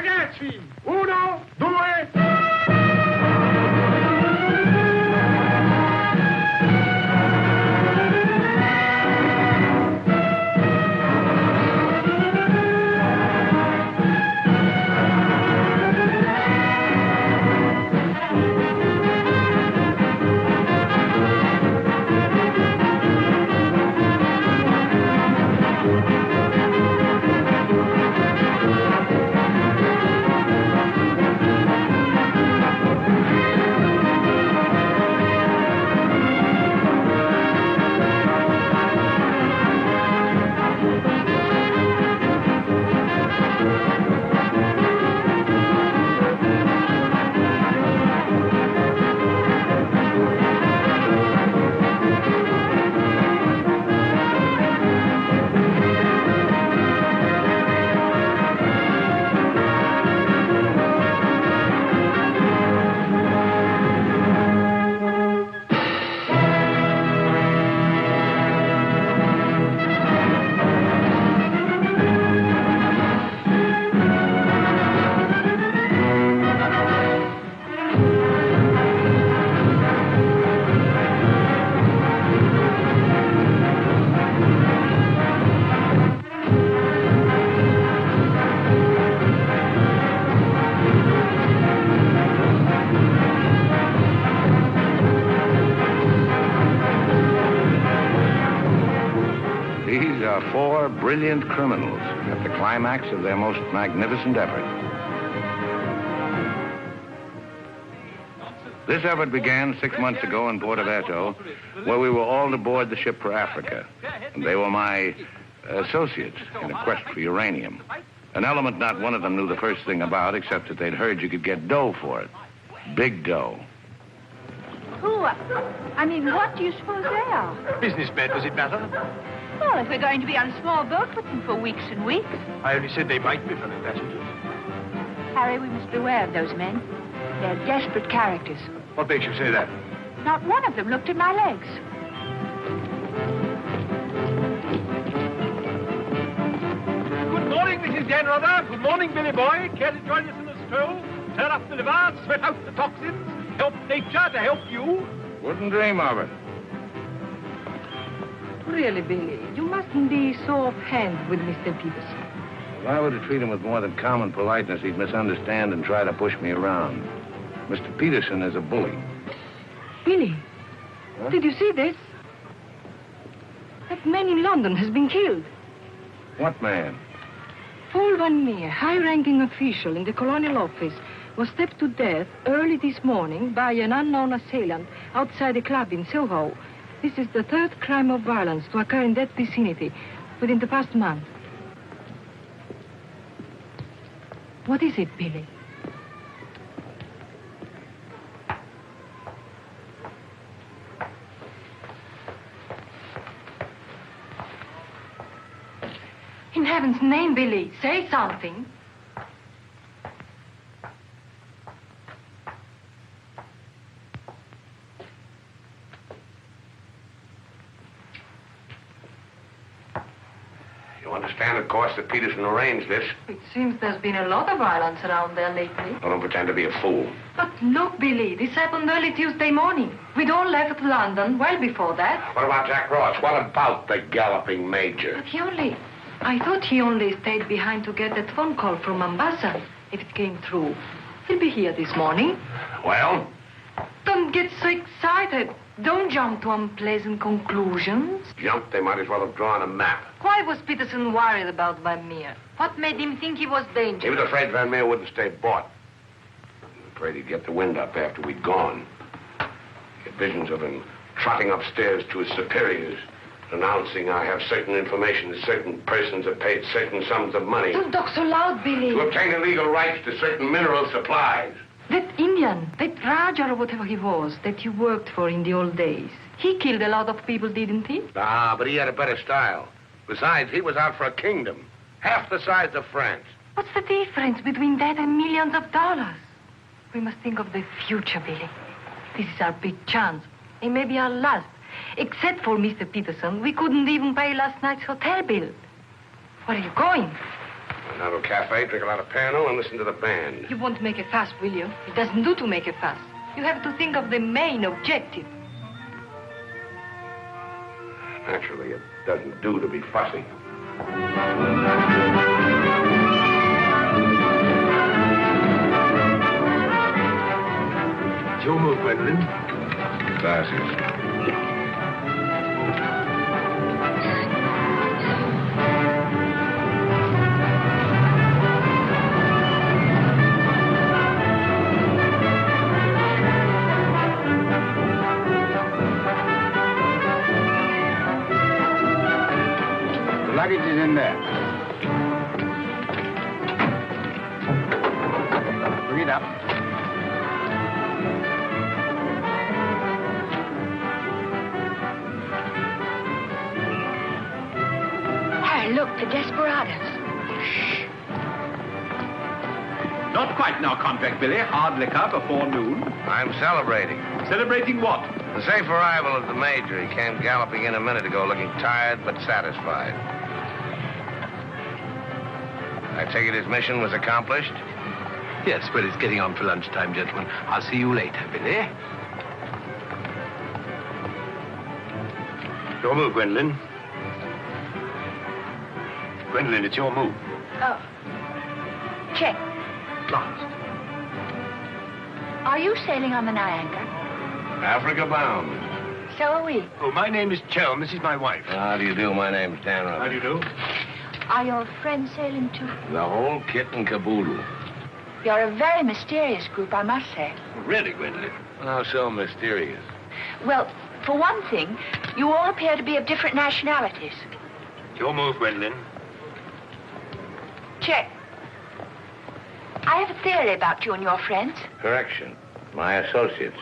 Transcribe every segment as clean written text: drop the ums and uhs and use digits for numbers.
Ragazzi, 1, 2... These are 4 brilliant criminals at the climax of their most magnificent effort. This effort began 6 months ago in Porto Verto, where we were all to board the ship for Africa. And they were my associates in a quest for uranium. An element not one of them knew the first thing about, except that they'd heard you could get dough for it. Big dough. Who? I mean, what do you suppose they are? Businessmen, does it matter? Well, if we're going to be on a small boat with them for weeks and weeks. I only said they might be fellow passengers. Harry, we must beware of those men. They're desperate characters. What makes you say that? Not one of them looked at my legs. Good morning, Mrs. Janrother. Good morning, Billy Boy. Care to join us in a stroll? Turn up the liver, sweat out the toxins, help nature to help you? Wouldn't dream of it. Really, Billy, you mustn't be so offhand with Mr. Peterson. If I were to treat him with more than common politeness, he'd misunderstand and try to push me around. Mr. Peterson is a bully. Billy, Huh? did you see this? That man in London has been killed. What man? Paul Van Meer, high-ranking official in the Colonial Office, was stabbed to death early this morning by an unknown assailant outside a club in Soho. This is the 3rd crime of violence to occur in that vicinity within the past month. What is it, Billy? In heaven's name, Billy, say something. You understand, of course, that Peterson arranged this. It seems there's been a lot of violence around there lately. I don't pretend to be a fool. But look, Billy, this happened early Tuesday morning. We'd all left London well before that. What about Jack Ross? What about the galloping major? But I thought he only stayed behind to get that phone call from Mombasa, if it came through. He'll be here this morning. Well? Don't get so excited. Don't jump to unpleasant conclusions. Jump, they might as well have drawn a map. Why was Peterson worried about Van Meer? What made him think he was dangerous? He was afraid Van Meer wouldn't stay bought. Afraid he'd get the wind up after we'd gone. He had visions of him trotting upstairs to his superiors, announcing I have certain information that certain persons have paid certain sums of money Don't talk so loud, Billy. to obtain illegal rights to certain mineral supplies. That Indian, that Raja or whatever he was, that you worked for in the old days, he killed a lot of people, didn't he? Ah, but he had a better style. Besides, he was out for a kingdom, half the size of France. What's the difference between that and millions of dollars? We must think of the future, Billy. This is our big chance. It may be our last. Except for Mr. Peterson, we couldn't even pay last night's hotel bill. Where are you going? Go to a cafe, drink a lot of Pernod, and listen to the band. You won't make a fuss, will you? It doesn't do to make a fuss. You have to think of the main objective. Naturally, it doesn't do to be fussy. It's your move, Gwendolyn. Glasses. Luggage is in there. Bring it up. Harry, look, the desperados. Not quite now, Convict Billy. Hard liquor before noon. I'm celebrating. Celebrating what? The safe arrival of the Major. He came galloping in a minute ago looking tired but satisfied. I take it his mission was accomplished? Yes, well, it's getting on for lunchtime, gentlemen. I'll see you later, Billy. Your move, Gwendolyn. Gwendolyn, it's your move. Oh. Check. Last. Are you sailing on the Niagara? Africa bound. So are we. Oh, my name is Chelm. This is my wife. How do you do? My name's Dan Rutherford. How do you do? Are your friends sailing too? The whole kit and caboodle. You're a very mysterious group, I must say. Really, Gwendolyn? How so mysterious? Well, for one thing, you all appear to be of different nationalities. Your move, Gwendolyn. Check. I have a theory about you and your friends. Correction. My associates.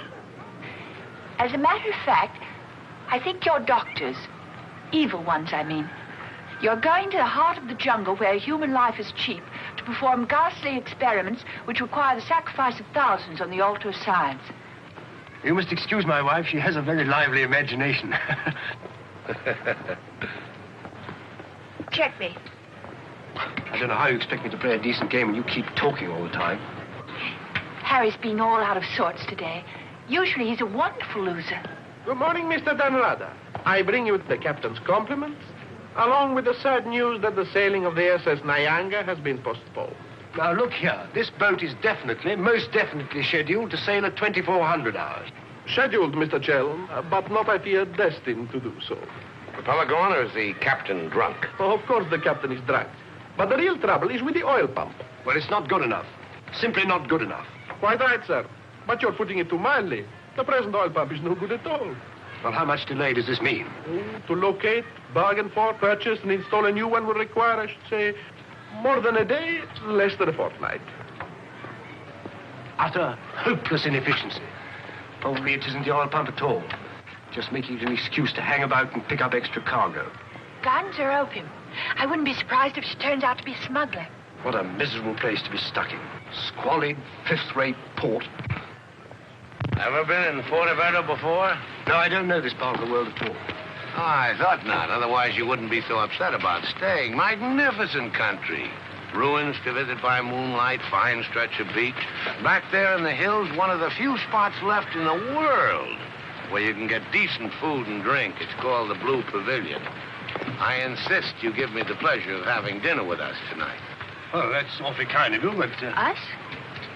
As a matter of fact, I think you're doctors. Evil ones, I mean. You're going to the heart of the jungle where human life is cheap to perform ghastly experiments which require the sacrifice of thousands on the altar of science. You must excuse my wife. She has a very lively imagination. Check me. I don't know how you expect me to play a decent game when you keep talking all the time. Harry's been all out of sorts today. Usually he's a wonderful loser. Good morning, Mr. Dunrada. I bring you the captain's compliments, along with the sad news that the sailing of the SS Niagara has been postponed. Now, look here. This boat is definitely, most definitely scheduled to sail at 2400 hours. Scheduled, Mr. Chelm, but not, I fear, destined to do so. The fella gone, or is the captain drunk? Oh, of course the captain is drunk. But the real trouble is with the oil pump. Well, it's not good enough. Simply not good enough. Quite right, sir. But you're putting it too mildly. The present oil pump is no good at all. Well, how much delay does this mean? To locate, bargain for, purchase, and install a new one will require, I should say, more than a day, less than a fortnight. Utter, hopeless inefficiency. Probably it isn't the oil pump at all. Just making it an excuse to hang about and pick up extra cargo. Guns or opium? I wouldn't be surprised if she turns out to be a smuggler. What a miserable place to be stuck in. Squalid, fifth-rate port. Ever been in Forteventura before? No, I don't know this part of the world at all. Oh, I thought not. Otherwise, you wouldn't be so upset about staying. Magnificent country. Ruins to visit by moonlight, fine stretch of beach. Back there in the hills, one of the few spots left in the world where you can get decent food and drink. It's called the Blue Pavilion. I insist you give me the pleasure of having dinner with us tonight. Oh, that's awfully kind of you, but... Us?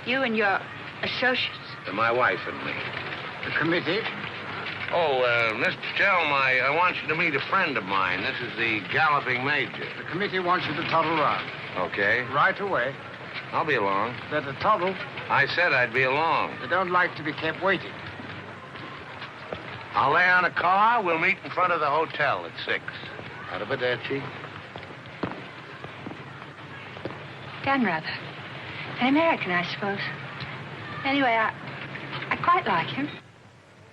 You and your associates? My wife and me. The committee? Oh, Mr. Chelm, I want you to meet a friend of mine. This is the Galloping Major. The committee wants you to toddle round. Okay. Right away. I'll be along. Better toddle. I said I'd be along. They don't like to be kept waiting. I'll lay on a car. We'll meet in front of the hotel at 6. Arrivederci. Dan rather. An American, I suppose. Anyway, I quite like him.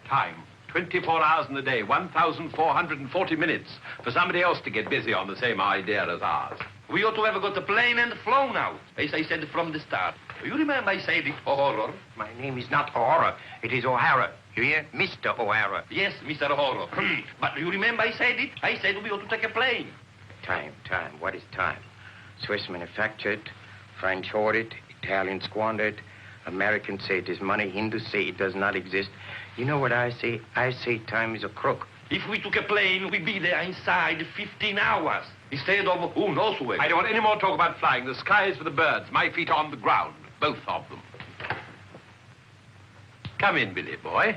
Time. 24 hours in the day, 1,440 minutes for somebody else to get busy on the same idea as ours. We ought to have got the plane and flown out, as I said from the start. You remember I said it, O'Hara? My name is not O'Hara. It is O'Hara. You hear? Mr. O'Hara. Yes, Mr. O'Hara. But you remember I said it? I said we ought to take a plane. Time. What is time? Swiss manufactured, French hoarded, Italian squandered, Americans say it is money, Hindus say it does not exist. You know what I say? I say time is a crook. If we took a plane, we'd be there inside 15 hours. Instead of who knows where. I don't want any more talk about flying. The sky is for the birds. My feet are on the ground. Both of them. Come in, Billy boy.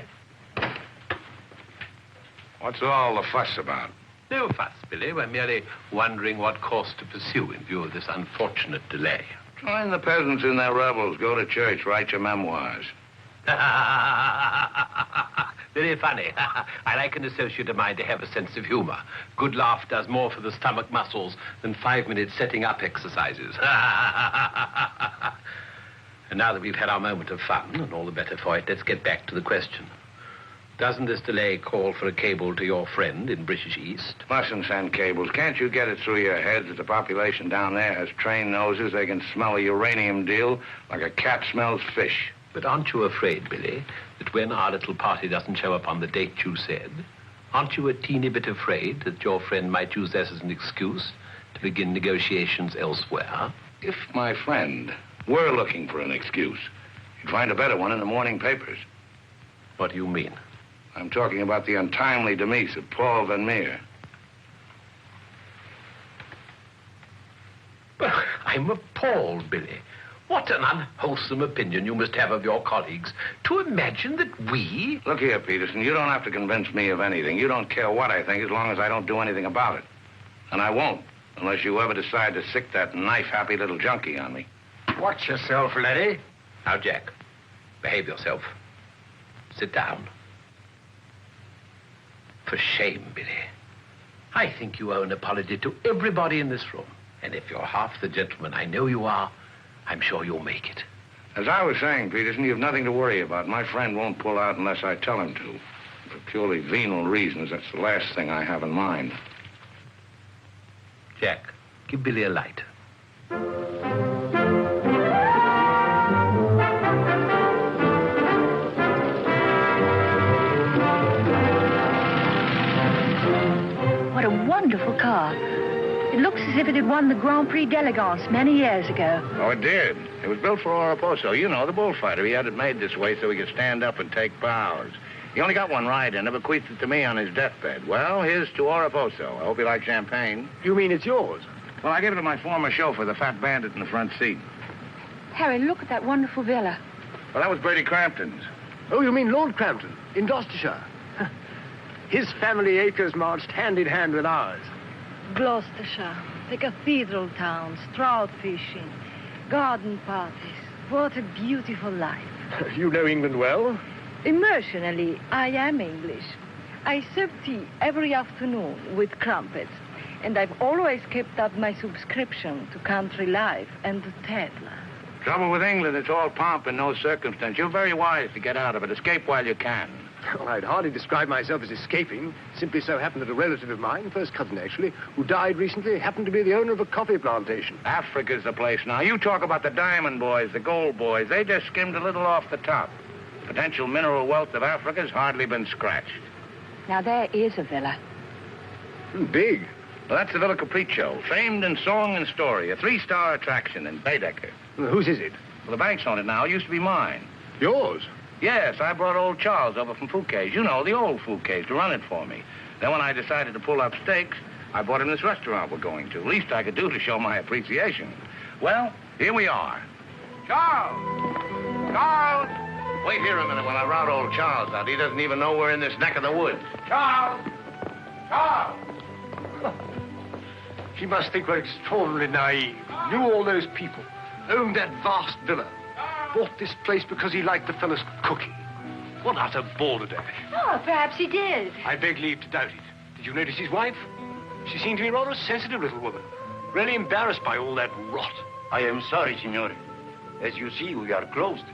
What's all the fuss about? No fuss, Billy. We're merely wondering what course to pursue in view of this unfortunate delay. Join the peasants in their revels. Go to church. Write your memoirs. Very funny. I like an associate of mine to have a sense of humor. Good laugh does more for the stomach muscles than 5 minutes setting up exercises. And now that we've had our moment of fun, and all the better for it, let's get back to the question. Doesn't this delay call for a cable to your friend in British East? Mustn't send cables. Can't you get it through your heads that the population down there has trained noses? They can smell a uranium deal like a cat smells fish. But aren't you afraid, Billy, that when our little party doesn't show up on the date you said, aren't you a teeny bit afraid that your friend might use this as an excuse to begin negotiations elsewhere? If my friend were looking for an excuse, you'd find a better one in the morning papers. What do you mean? I'm talking about the untimely demise of Paul Van Meer. Well, I'm appalled, Billy. What an unwholesome opinion you must have of your colleagues to imagine that we... Look here, Peterson, you don't have to convince me of anything. You don't care what I think as long as I don't do anything about it. And I won't, unless you ever decide to sick that knife-happy little junkie on me. Watch yourself, laddie. Now, Jack, behave yourself. Sit down. For shame, Billy. I think you owe an apology to everybody in this room. And if you're half the gentleman I know you are, I'm sure you'll make it. As I was saying, Peterson, you've nothing to worry about. My friend won't pull out unless I tell him to. For purely venal reasons, that's the last thing I have in mind. Jack, give Billy a light. What a wonderful car. It looks as if it had won the Grand Prix d'Elegance many years ago. Oh, it did. It was built for Oraposo. You know, the bullfighter. He had it made this way so he could stand up and take bows. He only got one ride in it, bequeathed it to me on his deathbed. Well, here's to Oraposo. I hope you like champagne. You mean it's yours? Well, I gave it to my former chauffeur, the fat bandit in the front seat. Harry, look at that wonderful villa. Well, that was Bertie Crampton's. Oh, you mean Lord Crampton, in Gloucestershire? His family acres marched hand in hand with ours. Gloucestershire, the cathedral towns, trout fishing, garden parties. What a beautiful life. You know England well? Emotionally, I am English. I serve tea every afternoon with crumpets, and I've always kept up my subscription to Country Life and to Tedler. Trouble with England, it's all pomp and no circumstance. You're very wise to get out of it. Escape while you can. Well, I'd hardly describe myself as escaping. Simply so happened that a relative of mine, first cousin actually, who died recently, happened to be the owner of a coffee plantation. Africa's the place now. You talk about the diamond boys, the gold boys. They just skimmed a little off the top. Potential mineral wealth of Africa's hardly been scratched. Now, there is a villa. Big. Well, that's the Villa Capriccio, famed in song and story, a 3-star attraction in Baedeker. Well, whose is it? Well, the bank's on it now. It used to be mine. Yours? Yes, I brought old Charles over from Fouquet's. You know, the old Fouquet's, to run it for me. Then when I decided to pull up stakes, I bought him this restaurant we're going to. Least I could do to show my appreciation. Well, here we are. Charles! Charles! Wait here a minute while I rout old Charles out. He doesn't even know we're in this neck of the woods. Charles! Charles! He must think we're extraordinarily naive. Knew all those people. Owned that vast villa. Bought this place because he liked the fellow's cooking. What utter balderdash. Oh, perhaps he did. I beg leave to doubt it. Did you notice his wife? She seemed to be rather a sensitive little woman. Really embarrassed by all that rot. I am sorry, signore. As you see, we are closed.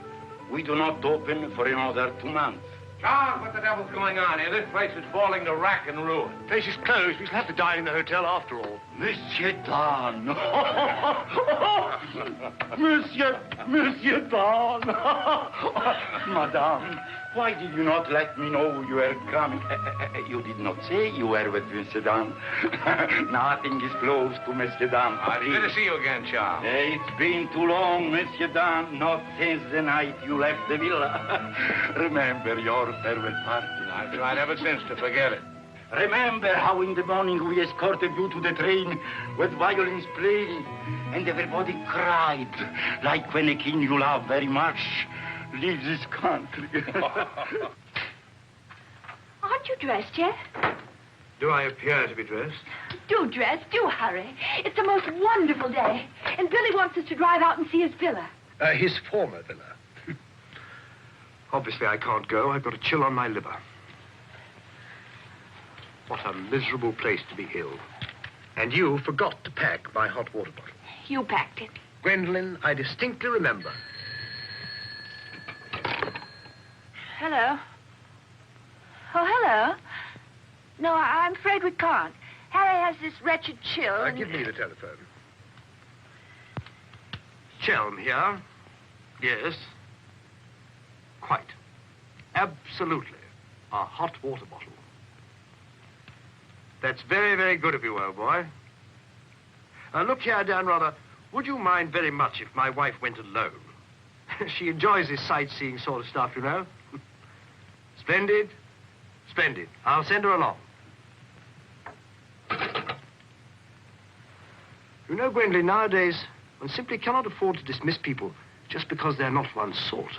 We do not open for another 2 months. Charles, what the devil's going on here? This place is falling to rack and ruin. Place is closed. We shall have to dine in the hotel after all. Monsieur Dan. Monsieur Dan. Madame, Why did you not let me know you were coming? You did not say you were with Monsieur Dan. Nothing is close to Monsieur Dan. Good to see you again, Charles. It's been too long, Monsieur Dan. Not since the night you left the villa. Remember your farewell party. I've tried ever since to forget it. Remember how in the morning we escorted you to the train with violins playing, and everybody cried, like when a king you love very much leaves this country. Aren't you dressed yet? Do I appear to be dressed? Do dress, do hurry. It's the most wonderful day. And Billy wants us to drive out and see his villa. His former villa. Obviously, I can't go. I've got a chill on my liver. What a miserable place to be ill. And you forgot to pack my hot water bottle. You packed it. Gwendolyn, I distinctly remember. Hello. Oh, hello. No, I'm afraid we can't. Harry has this wretched chill. Give me the telephone. Chelm here. Yes. Quite. Absolutely. A hot water bottle. That's very, very good of you, old boy. Look here, Dan, rather, would you mind very much if my wife went alone? She enjoys this sightseeing sort of stuff, you know. Splendid. Splendid. I'll send her along. You know, Gwendolyn, nowadays, one simply cannot afford to dismiss people just because they're not one's sort.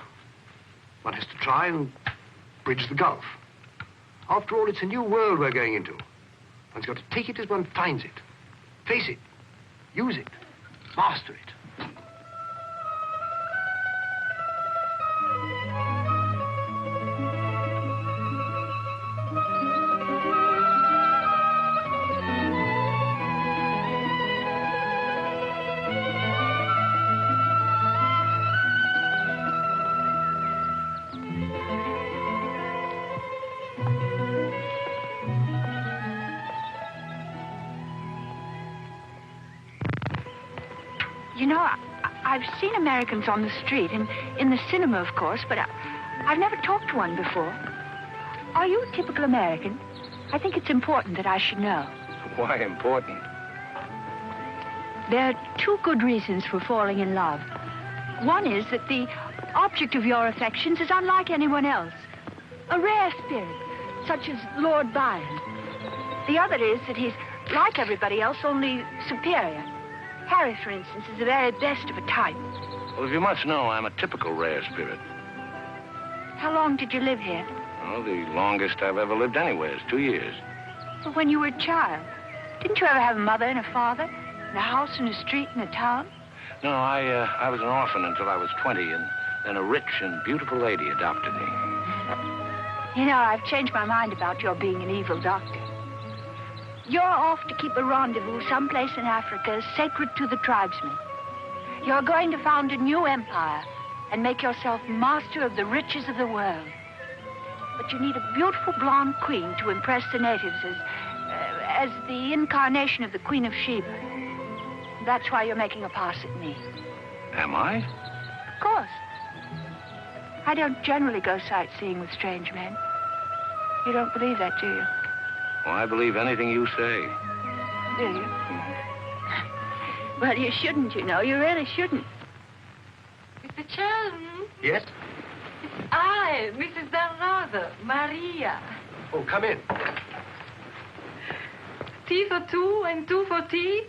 One has to try and bridge the gulf. After all, it's a new world we're going into. One's got to take it as one finds it. Face it. Use it. Master it. You know, I've seen Americans on the street and in the cinema, of course, but I've never talked to one before. Are you a typical American? I think it's important that I should know. Why important? There are two good reasons for falling in love. One is that the object of your affections is unlike anyone else. A rare spirit, such as Lord Byron. The other is that he's like everybody else, only superior. Harry, for instance, is the very best of a type. Well, as you must know, I'm a typical rare spirit. How long did you live here? Oh, the longest I've ever lived anywhere is 2 years. Well, when you were a child. Didn't you ever have a mother and a father? And a house and a street and a town? No, I was an orphan until I was 20, and then a rich and beautiful lady adopted me. You know, I've changed my mind about your being an evil doctor. You're off to keep a rendezvous someplace in Africa sacred to the tribesmen. You're going to found a new empire and make yourself master of the riches of the world. But you need a beautiful blonde queen to impress the natives as the incarnation of the Queen of Sheba. That's why you're making a pass at me. Am I? Of course. I don't generally go sightseeing with strange men. You don't believe that, do you? Well, I believe anything you say. Do you? Well, you shouldn't, you know. You really shouldn't. Mr. Chelm? Yes? It's I, Mrs. Dalrother, Maria. Oh, come in. Tea for two and two for tea?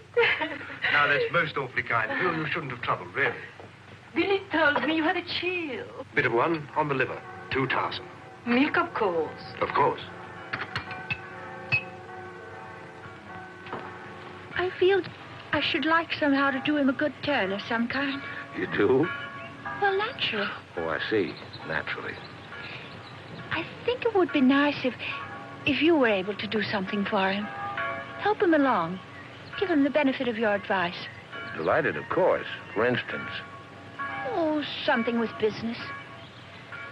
Now, that's most awfully kind of you. You shouldn't have troubled, really. Billy told me you had a chill. Bit of one on the liver. 2 tiresome. Milk, of course. Of course. I feel I should like somehow to do him a good turn of some kind. You do? Well, naturally. Oh, I see. Naturally. I think it would be nice if you were able to do something for him. Help him along. Give him the benefit of your advice. Delighted, of course. For instance. Oh, something with business.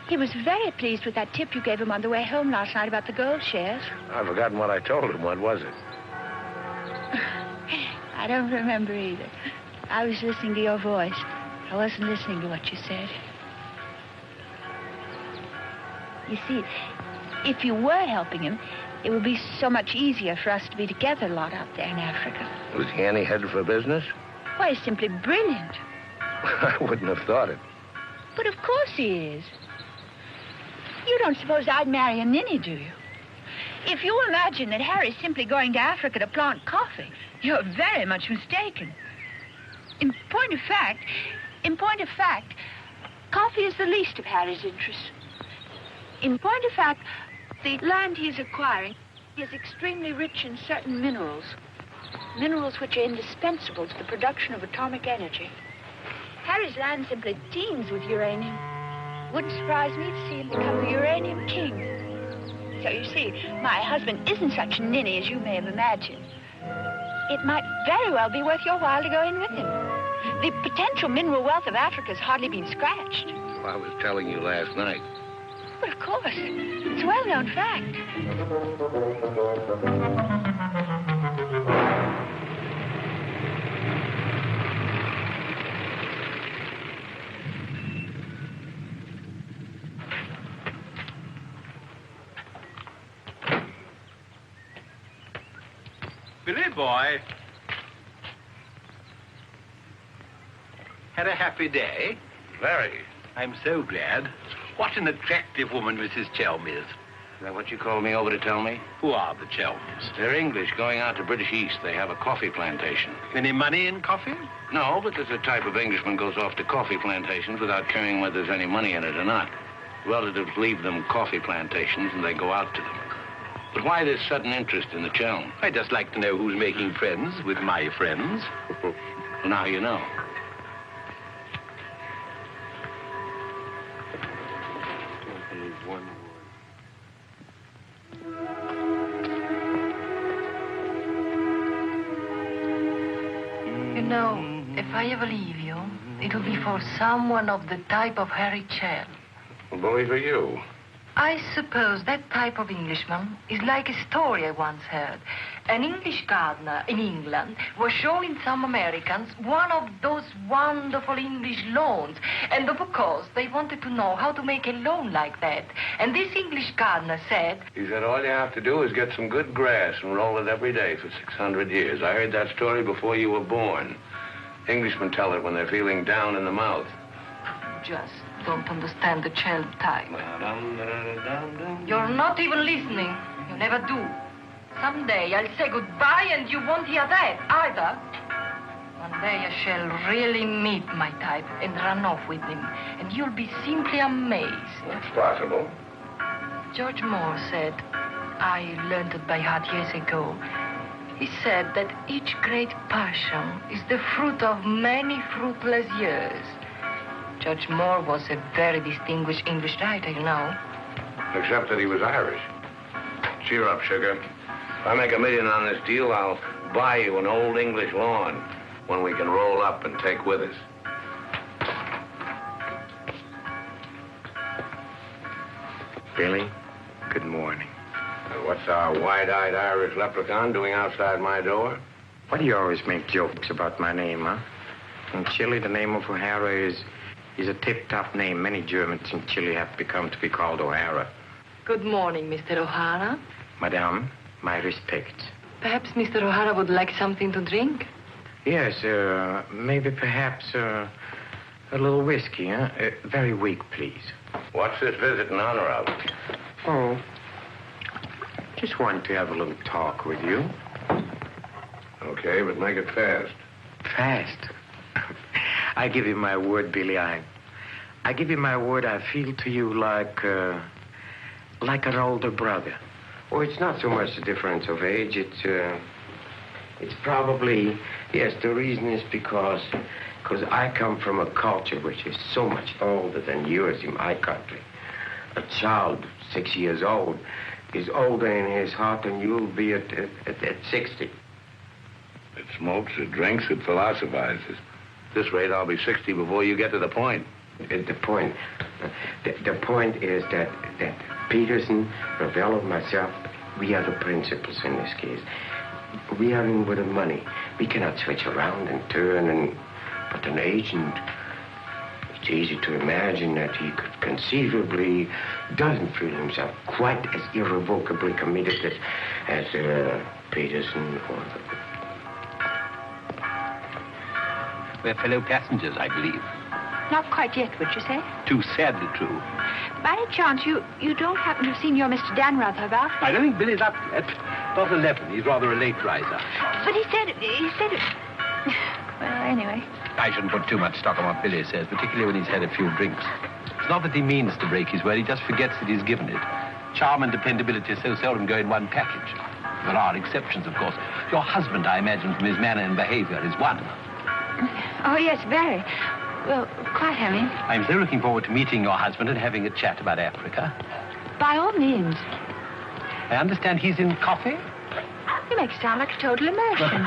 He was very pleased with that tip you gave him on the way home last night about the gold shares. I've forgotten what I told him. What was it? I don't remember either. I was listening to your voice. I wasn't listening to what you said. You see, if you were helping him, it would be so much easier for us to be together a lot out there in Africa. Was he any headed for business? Why, he's simply brilliant. I wouldn't have thought it. But of course he is. You don't suppose I'd marry a ninny, do you? If you imagine that Harry's simply going to Africa to plant coffee, you're very much mistaken. In point of fact, coffee is the least of Harry's interests. In point of fact, the land he's acquiring is extremely rich in certain minerals. Minerals which are indispensable to the production of atomic energy. Harry's land simply teems with uranium. Wouldn't surprise me to see him become the uranium king. So you see, my husband isn't such a ninny as you may have imagined. It might very well be worth your while to go in with him. The potential mineral wealth of Africa's hardly been scratched. Well, I was telling you last night. But of course, it's a well-known fact. Billy boy. Had a happy day? Very. I'm so glad. What an attractive woman Mrs. Chelm is. Is that what you called me over to tell me? Who are the Chelms? They're English going out to British East. They have a coffee plantation. Any money in coffee? No, but there's a type of Englishman goes off to coffee plantations without caring whether there's any money in it or not. Relatives leave them coffee plantations and they go out to them. But why this sudden interest in the Chelm? I'd just like to know who's making friends with my friends. Well, now you know. You know, if I ever leave you, it'll be for someone of the type of Harry Chell. Well, bully for you. I suppose that type of Englishman is like a story I once heard. An English gardener in England was showing some Americans one of those wonderful English lawns. And of course, they wanted to know how to make a lawn like that. And this English gardener said... He said all you have to do is get some good grass and roll it every day for 600 years. I heard that story before you were born. Englishmen tell it when they're feeling down in the mouth. Just don't understand the child type. You're not even listening. You never do. Someday I'll say goodbye and you won't hear that either. One day I shall really meet my type and run off with him. And you'll be simply amazed. That's possible. George Moore said, I learned it by heart years ago. He said that each great passion is the fruit of many fruitless years. Judge Moore was a very distinguished English writer, you know. Except that he was Irish. Cheer up, sugar. If I make $1 million on this deal, I'll buy you an old English lawn, one we can roll up and take with us. Billy, good morning. What's our wide-eyed Irish leprechaun doing outside my door? Why do you always make jokes about my name, huh? In Chile, the name of O'Hara is a tip-top name. Many Germans in Chile have become to be called O'Hara. Good morning, Mr. O'Hara. Madame, my respects. Perhaps Mr. O'Hara would like something to drink? Yes, maybe perhaps a little whiskey, huh? Very weak, please. What's this visit in honor of? Oh, just wanted to have a little talk with you. Okay, but make it fast. Fast? I give you my word, Billy. I give you my word. I feel to you like an older brother. Oh, it's not so much the difference of age. It's probably, yes, the reason is because I come from a culture which is so much older than yours in my country. A child 6 years old is older in his heart than you'll be at 60. It smokes, it drinks, it philosophizes. At this rate, I'll be 60 before you get to the point. The point is that Peterson, Ravel, and myself, we are the principals in this case. We are in with the money. We cannot switch around and turn, but an agent, It's easy to imagine that he could conceivably doesn't feel himself quite as irrevocably committed as Peterson or... We're fellow passengers, I believe. Not quite yet, would you say? Too sadly true. By any chance, you don't happen to have seen your Mr. Danrother about? I don't think Billy's up yet. Not 11. He's rather a late riser. But he said it. Well, anyway. I shouldn't put too much stock on what Billy says, particularly when he's had a few drinks. It's not that he means to break his word, he just forgets that he's given it. Charm and dependability so seldom go in one package. There are exceptions, of course. Your husband, I imagine, from his manner and behavior, is one. Oh, yes, very. Well, quite, I mean. I'm so looking forward to meeting your husband and having a chat about Africa. By all means. I understand he's in coffee? You make it sound like a total immersion.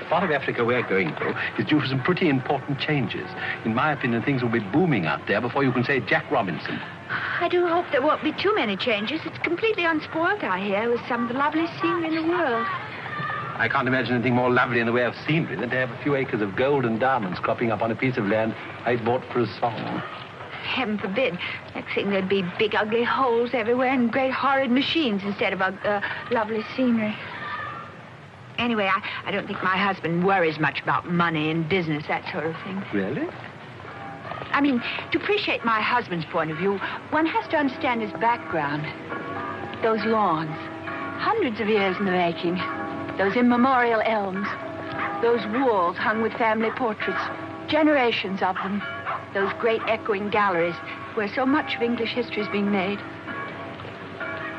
Part of Africa we're going to is due for some pretty important changes. In my opinion, things will be booming out there before you can say Jack Robinson. I do hope there won't be too many changes. It's completely unspoiled, I hear, with some of the loveliest scenery in the world. I can't imagine anything more lovely in the way of scenery than to have a few acres of gold and diamonds cropping up on a piece of land I bought for a song. Heaven forbid. Next thing there'd be big, ugly holes everywhere and great, horrid machines instead of lovely scenery. Anyway, I don't think my husband worries much about money and business, that sort of thing. Really? I mean, to appreciate my husband's point of view, one has to understand his background. Those lawns, hundreds of years in the making. Those immemorial elms. Those walls hung with family portraits. Generations of them. Those great echoing galleries where so much of English history is being made.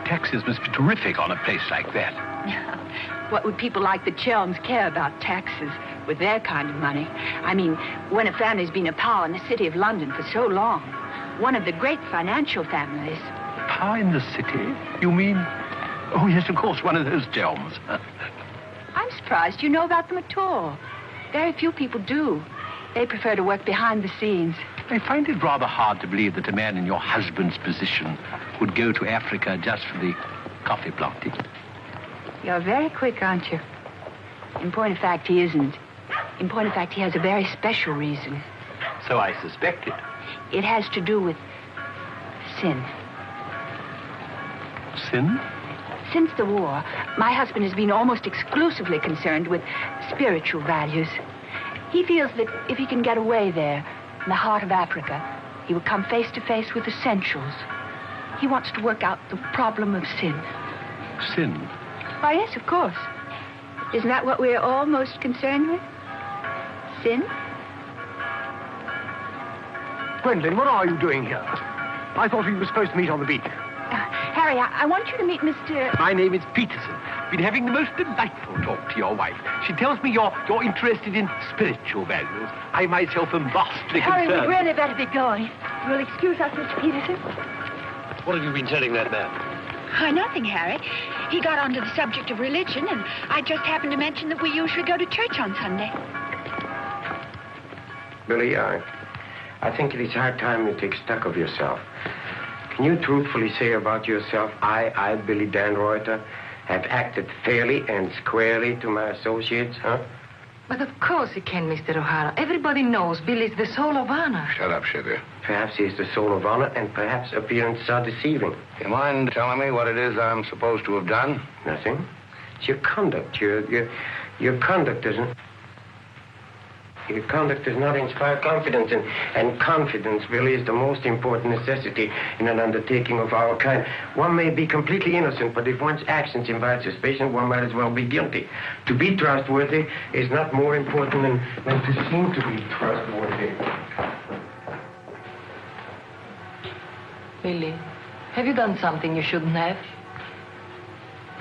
Taxes must be terrific on a place like that. What would people like the Chelms care about taxes with their kind of money? I mean, when a family's been a power in the city of London for so long, one of the great financial families. Power in the city? You mean? Oh, yes, of course, one of those Chelms. I'm surprised you know about them at all. Very few people do. They prefer to work behind the scenes. I find it rather hard to believe that a man in your husband's position would go to Africa just for the coffee planting. You're very quick, aren't you? In point of fact, he isn't. In point of fact, he has a very special reason. So I suspected. It has to do with sin. Sin? Since the war, my husband has been almost exclusively concerned with spiritual values. He feels that if he can get away there, in the heart of Africa, he will come face to face with essentials. He wants to work out the problem of sin. Sin? Why, yes, of course. Isn't that what we're all most concerned with? Sin? Gwendolyn, what are you doing here? I thought we were supposed to meet on the beach. Harry, I want you to meet Mr... My name is Peterson. Been having the most delightful talk to your wife. She tells me you're interested in spiritual values. I myself am vastly Harry, concerned. we'd really better be going. You'll excuse us, Mr. Peterson? What have you been telling that man? Nothing, Harry. He got onto the subject of religion, and I just happened to mention that we usually go to church on Sunday. Billy, I think it is high time you take stock of yourself. Can you truthfully say about yourself, I, Billy Danreuter, have acted fairly and squarely to my associates, huh? But of course he can, Mr. O'Hara. Everybody knows Billy's the soul of honor. Shut up, sugar. Perhaps he's the soul of honor, and perhaps appearances are deceiving. You mind telling me what it is I'm supposed to have done? Nothing. It's your conduct. Your conduct doesn't... Your conduct does not inspire confidence, and confidence really is the most important necessity in an undertaking of our kind. One may be completely innocent, but if one's actions invite suspicion, one might as well be guilty. To be trustworthy is not more important than to seem to be trustworthy. Billy, have you done something you shouldn't have?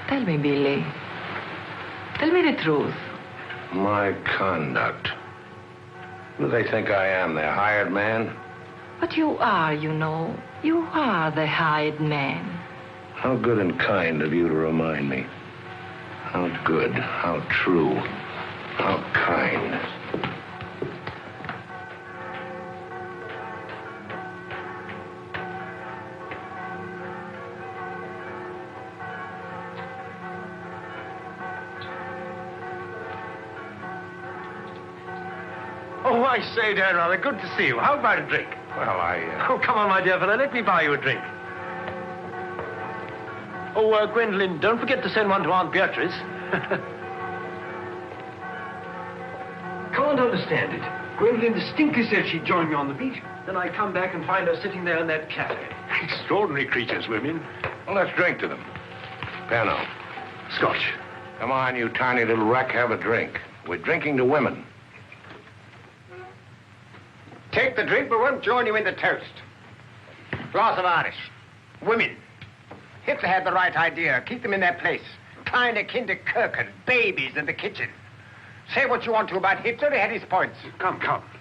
Tell me, Billy. Tell me the truth. My conduct. Who do they think I am, their hired man? But you are, you know. You are the hired man. How good and kind of you to remind me. How good, how true, how kind. Oh, I say, Dan, rather good to see you. How about a drink? Well, Oh, come on, my dear fellow. Let me buy you a drink. Oh, Gwendolyn, don't forget to send one to Aunt Beatrice. Can't understand it. Gwendolyn distinctly said she'd join me on the beach. Then I come back and find her sitting there in that cafe. Extraordinary creatures, women. Well, let's drink to them. Pano. Scotch. Come on, you tiny little wreck, have a drink. We're drinking to women. Take the drink, but won't join you in the toast. Glass of Irish. Women. Hitler had the right idea. Keep them in their place. Kleine Kinderkirchen, babies in the kitchen. Say what you want to about Hitler, he had his points. Come.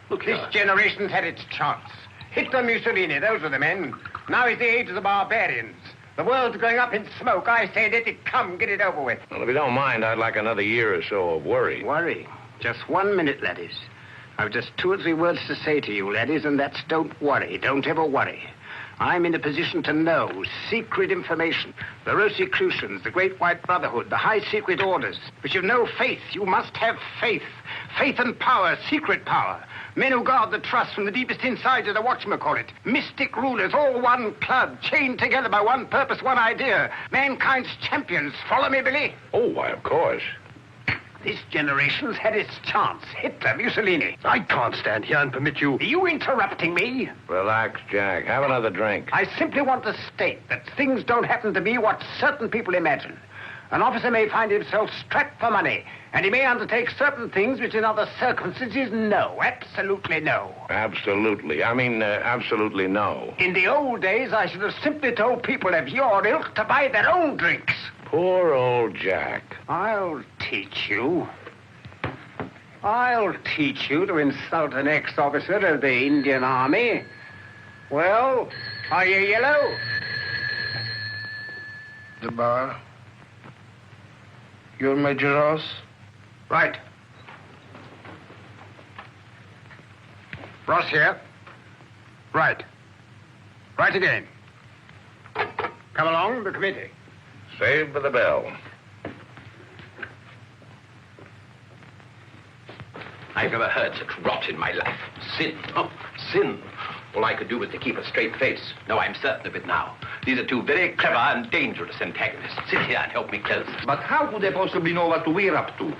Look here. This generation's had its chance. Hitler, Mussolini, those were the men. Now is the age of the barbarians. The world's going up in smoke. I say, let it come, get it over with. Well, if you don't mind, I'd like another year or so of worry. Worry? Just 1 minute, laddies. I've just 2 or 3 words to say to you, laddies, and that's don't worry. Don't ever worry. I'm in a position to know secret information. The Rosicrucians, the Great White Brotherhood, the high secret orders. But you've no faith. You must have faith. Faith and power, secret power. Men who guard the trust from the deepest inside of the whatchamacallit. Mystic rulers, all one club, chained together by one purpose, one idea. Mankind's champions. Follow me, Billy? Oh, why, of course. This generation's had its chance. Hitler, Mussolini. I can't stand here and permit you... Are you interrupting me? Relax, Jack. Have another drink. I simply want to state that things don't happen to be what certain people imagine. An officer may find himself strapped for money, and he may undertake certain things which in other circumstances, no. Absolutely no. Absolutely. Absolutely no. In the old days, I should have simply told people of your ilk to buy their own drinks. Poor old Jack. I'll teach you. I'll teach you to insult an ex-officer of the Indian Army. Well, are you yellow? The bar. You're Major Ross? Right. Ross here. Right. Right again. Come along, the committee. Saved by the bell. I've never heard such rot in my life. Sin. Oh, sin. All I could do was to keep a straight face. No, I'm certain of it now. These are 2 very clever and dangerous antagonists. Sit here and help me close. But how could they possibly know what we're up to?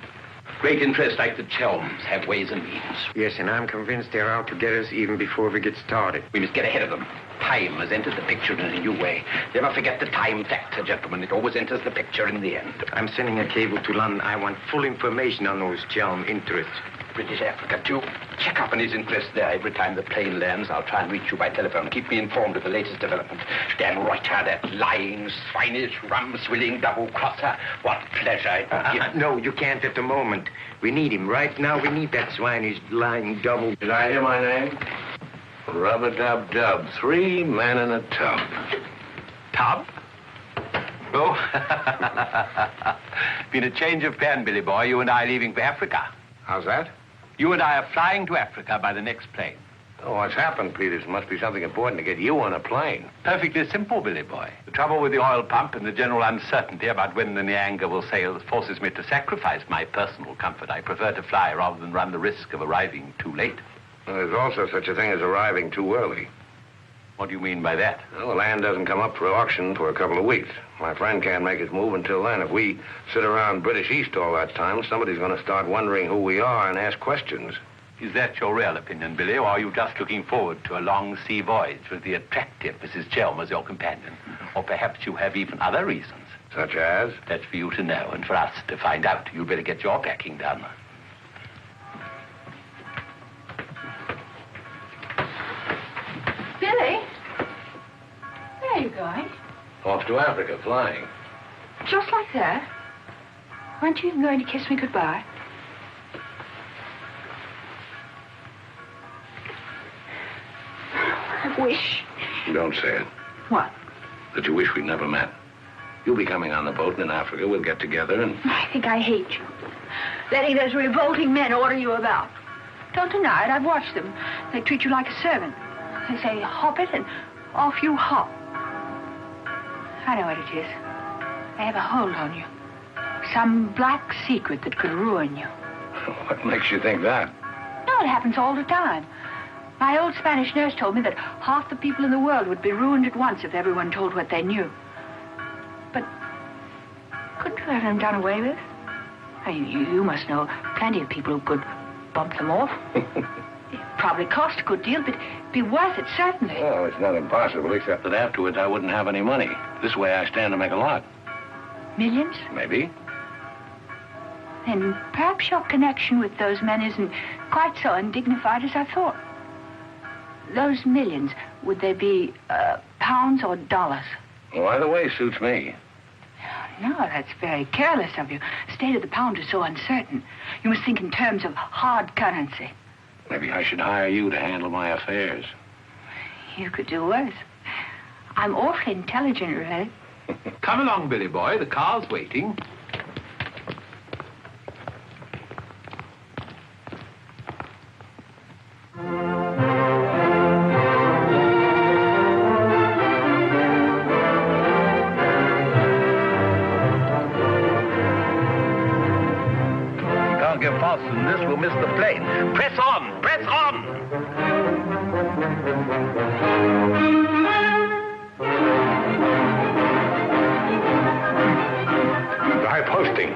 Great interests like the Chelms have ways and means. Yes, and I'm convinced they're out to get us even before we get started. We must get ahead of them. Time has entered the picture in a new way. Never forget the time factor, gentlemen. It always enters the picture in the end. I'm sending a cable to London. I want full information on those Chelm interests. British Africa, too. Check up on his interest there. Every time the plane lands, I'll try and reach you by telephone. Keep me informed of the latest development. Dan Reuter, that lying, swinish, rum-swilling double-crosser. What pleasure it will give. No, you can't at the moment. We need him. Right now, we need that swinish, lying double... Did I hear my name? Rub-a-dub-dub. 3 men in a tub. Tub? Oh. Been a change of plan, Billy boy. You and I leaving for Africa. How's that? You and I are flying to Africa by the next plane. Oh, what's happened, Peters? Must be something important to get you on a plane. Perfectly simple, Billy boy. The trouble with the oil pump and the general uncertainty about when the Nyanga will sail forces me to sacrifice my personal comfort. I prefer to fly rather than run the risk of arriving too late. Well, there's also such a thing as arriving too early. What do you mean by that? Well, the land doesn't come up for auction for a couple of weeks. My friend can't make his move until then. If we sit around British East all that time, somebody's going to start wondering who we are and ask questions. Is that your real opinion, Billy, or are you just looking forward to a long sea voyage with the attractive Mrs. Chelm as your companion? Or perhaps you have even other reasons? Such as? That's for you to know and for us to find out. You'd better get your packing done. Billy? Where are you going? Off to Africa, flying. Just like that? Weren't you even going to kiss me goodbye? I wish. Don't say it. What? That you wish we'd never met. You'll be coming on the boat, and in Africa we'll get together and... I think I hate you. Letting those revolting men order you about. Don't deny it, I've watched them. They treat you like a servant. They say, hop it, and off you hop. I know what it is. They have a hold on you. Some black secret that could ruin you. What makes you think that? No, know, it happens all the time. My old Spanish nurse told me that half the people in the world would be ruined at once if everyone told what they knew. But couldn't you have them done away with? I mean, you must know plenty of people who could bump them off. It probably cost a good deal, but it'd be worth it, certainly. Well, it's not impossible, except that afterwards I wouldn't have any money. This way I stand to make a lot. Millions? Maybe. Then perhaps your connection with those men isn't quite so undignified as I thought. Those millions, would they be pounds or dollars? Well, either way suits me. No, that's very careless of you. The state of the pound is so uncertain. You must think in terms of hard currency. Maybe I should hire you to handle my affairs. You could do worse. I'm awfully intelligent, really. Come along, Billy boy. The car's waiting. Can't get faster than this, we'll miss the plane. Press on! Press on! High posting.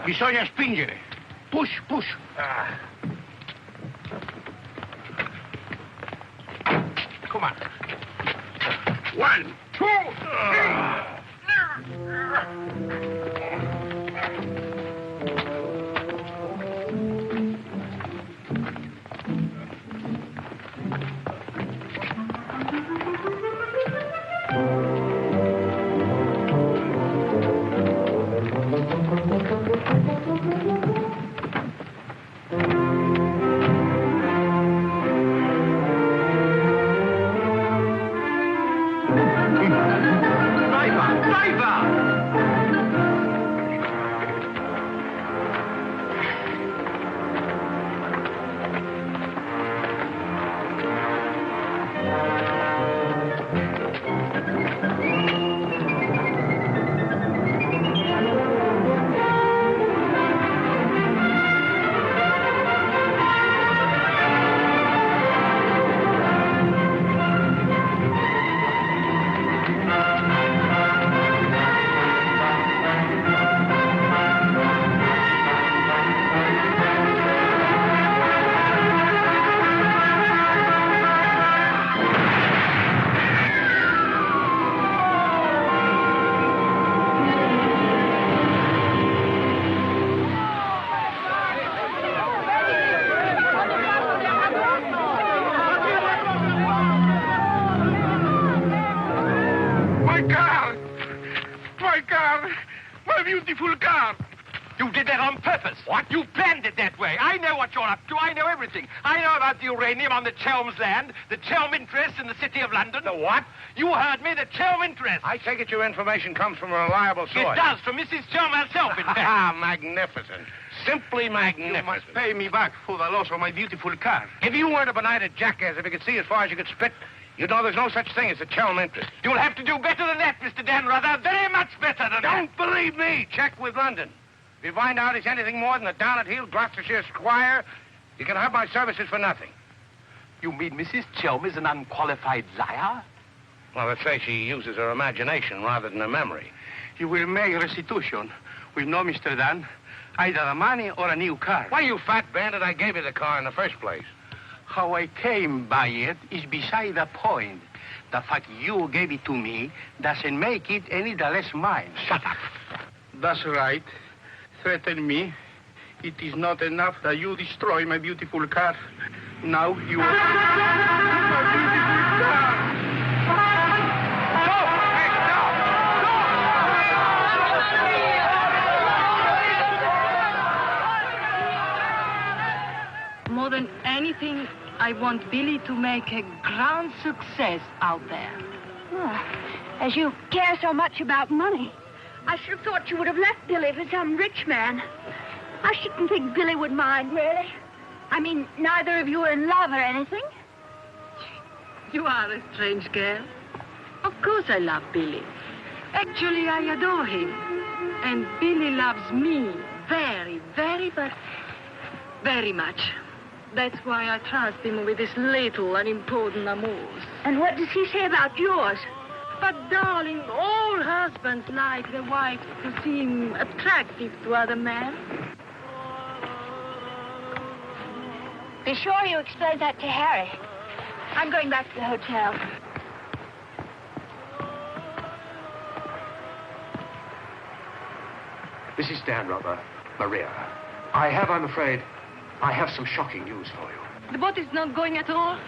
Bisogna spingere. Push, push. Come on. 1, 2, purpose. What? You planned it that way. I know what you're up to. I know everything. I know about the uranium on the Chelm's land, the Chelm interest in the City of London. The what? You heard me, the Chelm interest. I take it your information comes from a reliable source. It does, from Mrs. Chelm herself, in fact. Ah, magnificent. Simply magnificent. You must pay me back for the loss of my beautiful car. If you weren't a benighted jackass, if you could see as far as you could spit, you'd know there's no such thing as a Chelm interest. You'll have to do better than that, Mr. Dan Ruther. Very much better than that. Don't believe me. Check with London. If you find out he's anything more than a down-at-heel Gloucestershire squire, you can have my services for nothing. You mean Mrs. Chelm is an unqualified liar? Well, let's say she uses her imagination rather than her memory. You will make restitution with no Mr. Dan, either the money or a new car. Why, you fat bandit, I gave you the car in the first place. How I came by it is beside the point. The fact you gave it to me doesn't make it any the less mine. Shut up. That's right. Threaten me. It is not enough that you destroy my beautiful car. Now you... my beautiful car! More than anything, I want Billy to make a grand success out there. Oh, as you care so much about money, I should have thought you would have left Billy for some rich man. I shouldn't think Billy would mind, really. I mean, neither of you are in love or anything. You are a strange girl. Of course I love Billy. Actually, I adore him. And Billy loves me very, but very much. That's why I trust him with his little unimportant amours. And what does he say about yours? But, darling, all husbands like their wives to seem attractive to other men. Be sure you explain that to Harry. I'm going back to the hotel. This is Dan Rubber, Maria. I'm afraid, I have some shocking news for you. The boat is not going at all?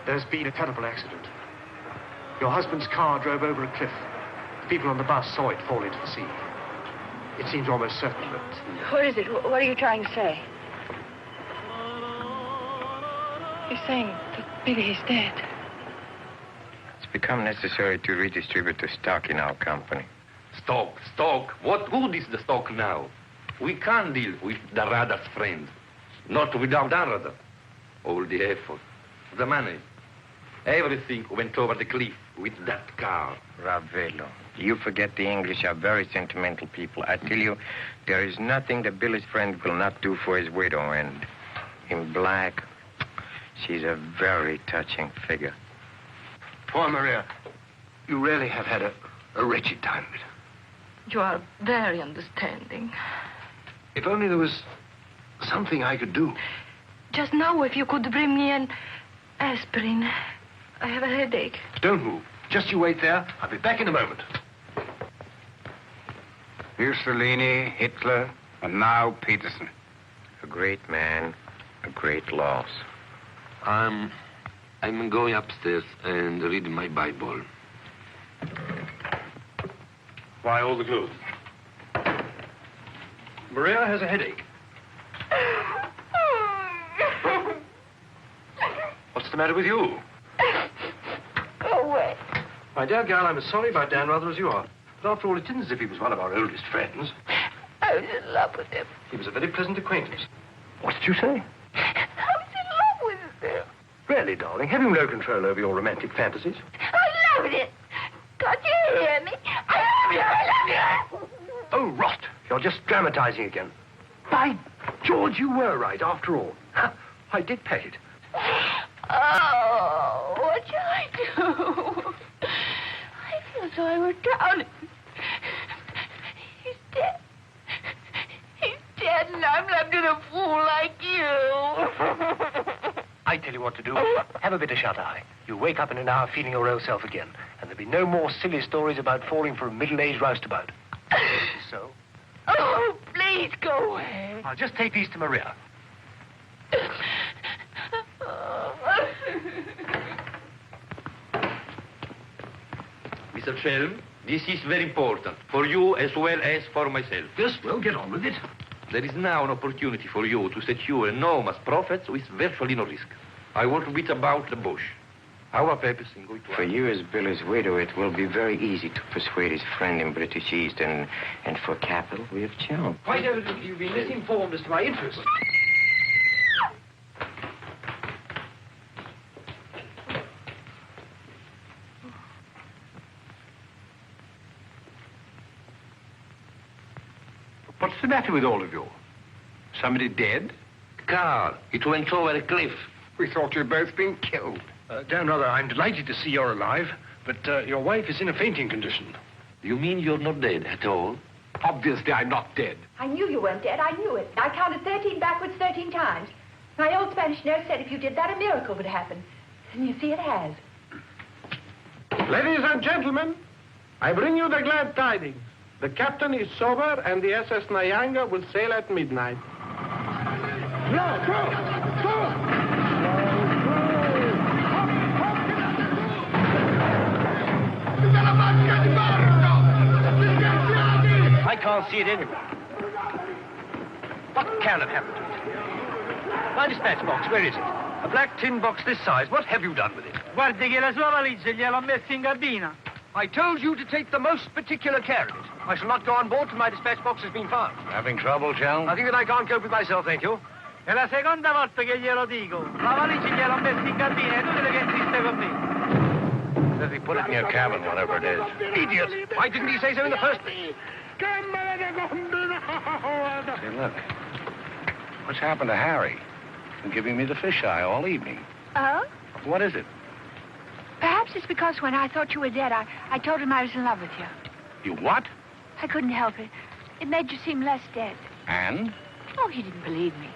There's been a terrible accident. Your husband's car drove over a cliff. The people on the bus saw it fall into the sea. It seems almost certain that... What is it? What are you trying to say? He's saying that Billy is dead. It's become necessary to redistribute the stock in our company. Stock. What good is the stock now? We can't deal with the Rada's friend. Not without Arada. All the effort, the money, everything went over the cliff with that car. Ravello, you forget the English are very sentimental people. I tell you, there is nothing that Billy's friend will not do for his widow, and in black, she's a very touching figure. Poor Maria, you really have had a wretched time of it. You are very understanding. If only there was something I could do. Just now, if you could bring me an aspirin. I have a headache. Don't move. Just you wait there. I'll be back in a moment. Mussolini, Hitler, and now Peterson. A great man, a great loss. I'm going upstairs and reading my Bible. Why all the clothes? Maria has a headache. What's the matter with you? Go away. My dear girl, I'm as sorry about Dan rather as you are. But after all, it isn't as if he was one of our oldest friends. I was in love with him. He was a very pleasant acquaintance. What did you say? I was in love with him. Really, darling, have you no control over your romantic fantasies? I loved it. Can't you hear me? I love you. Oh, rot. You're just dramatizing again. By George, you were right, after all. I did pay it. Oh, what shall I do? I feel so I were drowning. He's dead. He's dead, and I'm left in a fool like you. I tell you what to do. Have a bit of shut-eye. You'll wake up in an hour feeling your old self again, and there'll be no more silly stories about falling for a middle-aged roustabout. So? Oh, please go away. I'll just take these to Maria. Mr. Shelm, this is very important, for you as well as for myself. Yes, well, get on with it. There is now an opportunity for you to secure enormous profits with virtually no risk. I want to beat about the bush. Our purpose in going to... For you as Billy's widow, it will be very easy to persuade his friend in British East, and for capital, we have Chelm. Quite evidently, you've been misinformed as to my interests. What's the matter with all of you? Somebody dead? Car, it went over a cliff. We thought you'd both been killed. Dan Ruther, I'm delighted to see you're alive, but your wife is in a fainting condition. You mean you're not dead at all? Obviously, I'm not dead. I knew you weren't dead. I knew it. I counted 13 backwards 13 times. My old Spanish nurse said if you did that, a miracle would happen. And you see, it has. Ladies and gentlemen, I bring you the glad tidings. The captain is sober, and the SS Nyanga will sail at midnight. I can't see it anywhere. What can have happened to it? My dispatch box, where is it? A black tin box this size. What have you done with it? Guardi che la sua valigia gliel'ho messa in cabina. I told you to take the most particular care of it. I shall not go on board till my dispatch box has been found. Having trouble, Chell? I think that I can't cope with myself, thank you. È la seconda volta che glielo dico. La valigia gliel'ho messa in cabina, è inutile che insiste con me. Says he put it in your cabin, whatever it is. Idiot! Why didn't he say so in the first place? Say, look. What's happened to Harry? He's been giving me the fisheye all evening. Oh? What is it? Perhaps it's because when I thought you were dead, I told him I was in love with you. You what? I couldn't help it. It made you seem less dead. And? Oh, he didn't believe me.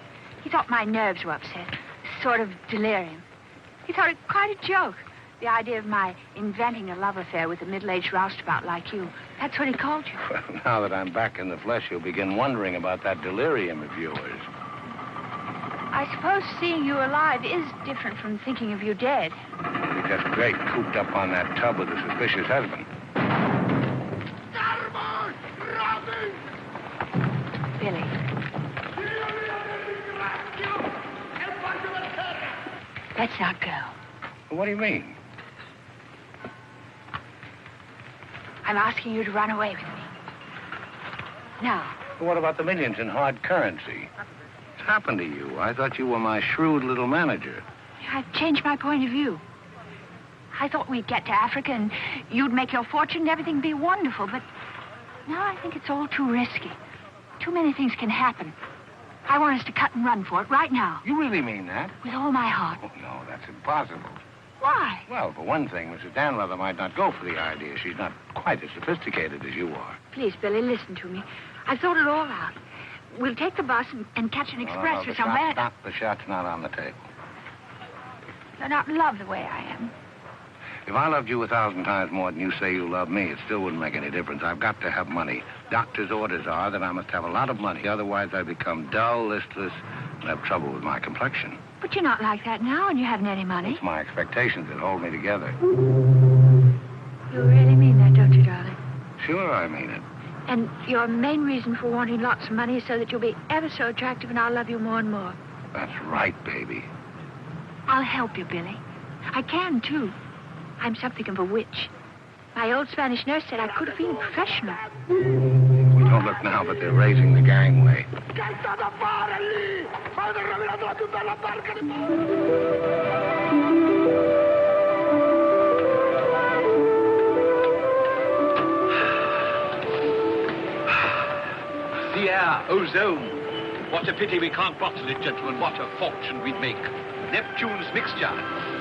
He thought my nerves were upset. Sort of delirium. He thought it quite a joke. The idea of my inventing a love affair with a middle-aged roustabout like you. That's what he called you. Well, now that I'm back in the flesh, you'll begin wondering about that delirium of yours. I suppose seeing you alive is different from thinking of you dead. You're just great cooped up on that tub with a suspicious husband. Billy. Let's not go. What do you mean? I'm asking you to run away with me. Now. What about the millions in hard currency? What's happened to you? I thought you were my shrewd little manager. I've changed my point of view. I thought we'd get to Africa and you'd make your fortune and everything be wonderful, but now I think it's all too risky. Too many things can happen. I want us to cut and run for it right now. You really mean that? With all my heart. Oh, no, that's impossible. Why? Well, for one thing, Mrs. Danrother might not go for the idea. She's not quite as sophisticated as you are. Please, Billy, listen to me. I've thought it all out. We'll take the bus and catch an express for somewhere. The shot's not on the table. You're not in love the way I am. If I loved you 1,000 times more than you say you love me, it still wouldn't make any difference. I've got to have money. Doctor's orders are that I must have a lot of money. Otherwise, I become dull, listless, and have trouble with my complexion. But you're not like that now, and you haven't any money. It's my expectations that hold me together. You really mean that, don't you, darling? Sure, I mean it. And your main reason for wanting lots of money is so that you'll be ever so attractive and I'll love you more and more. That's right, baby. I'll help you, Billy. I can, too. I'm something of a witch. My old Spanish nurse said I could have been professional. We don't look now, but they're raising the gangway. The air, ozone. What a pity we can't bottle it, gentlemen. What a fortune we'd make. Neptune's mixture.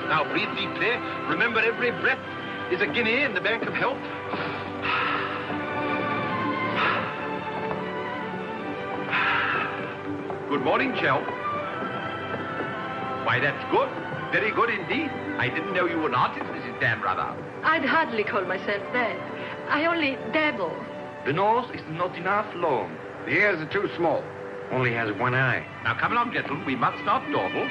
Now breathe deeply. Remember, every breath is a guinea in the bank of health. Good morning, Chell. Why, that's good. Very good indeed. I didn't know you were an artist, Mrs. Danrother. I'd hardly call myself that. I only dabble. The nose is not enough long. The ears are too small. Only has one eye. Now, come along, gentlemen. We must not dawdle.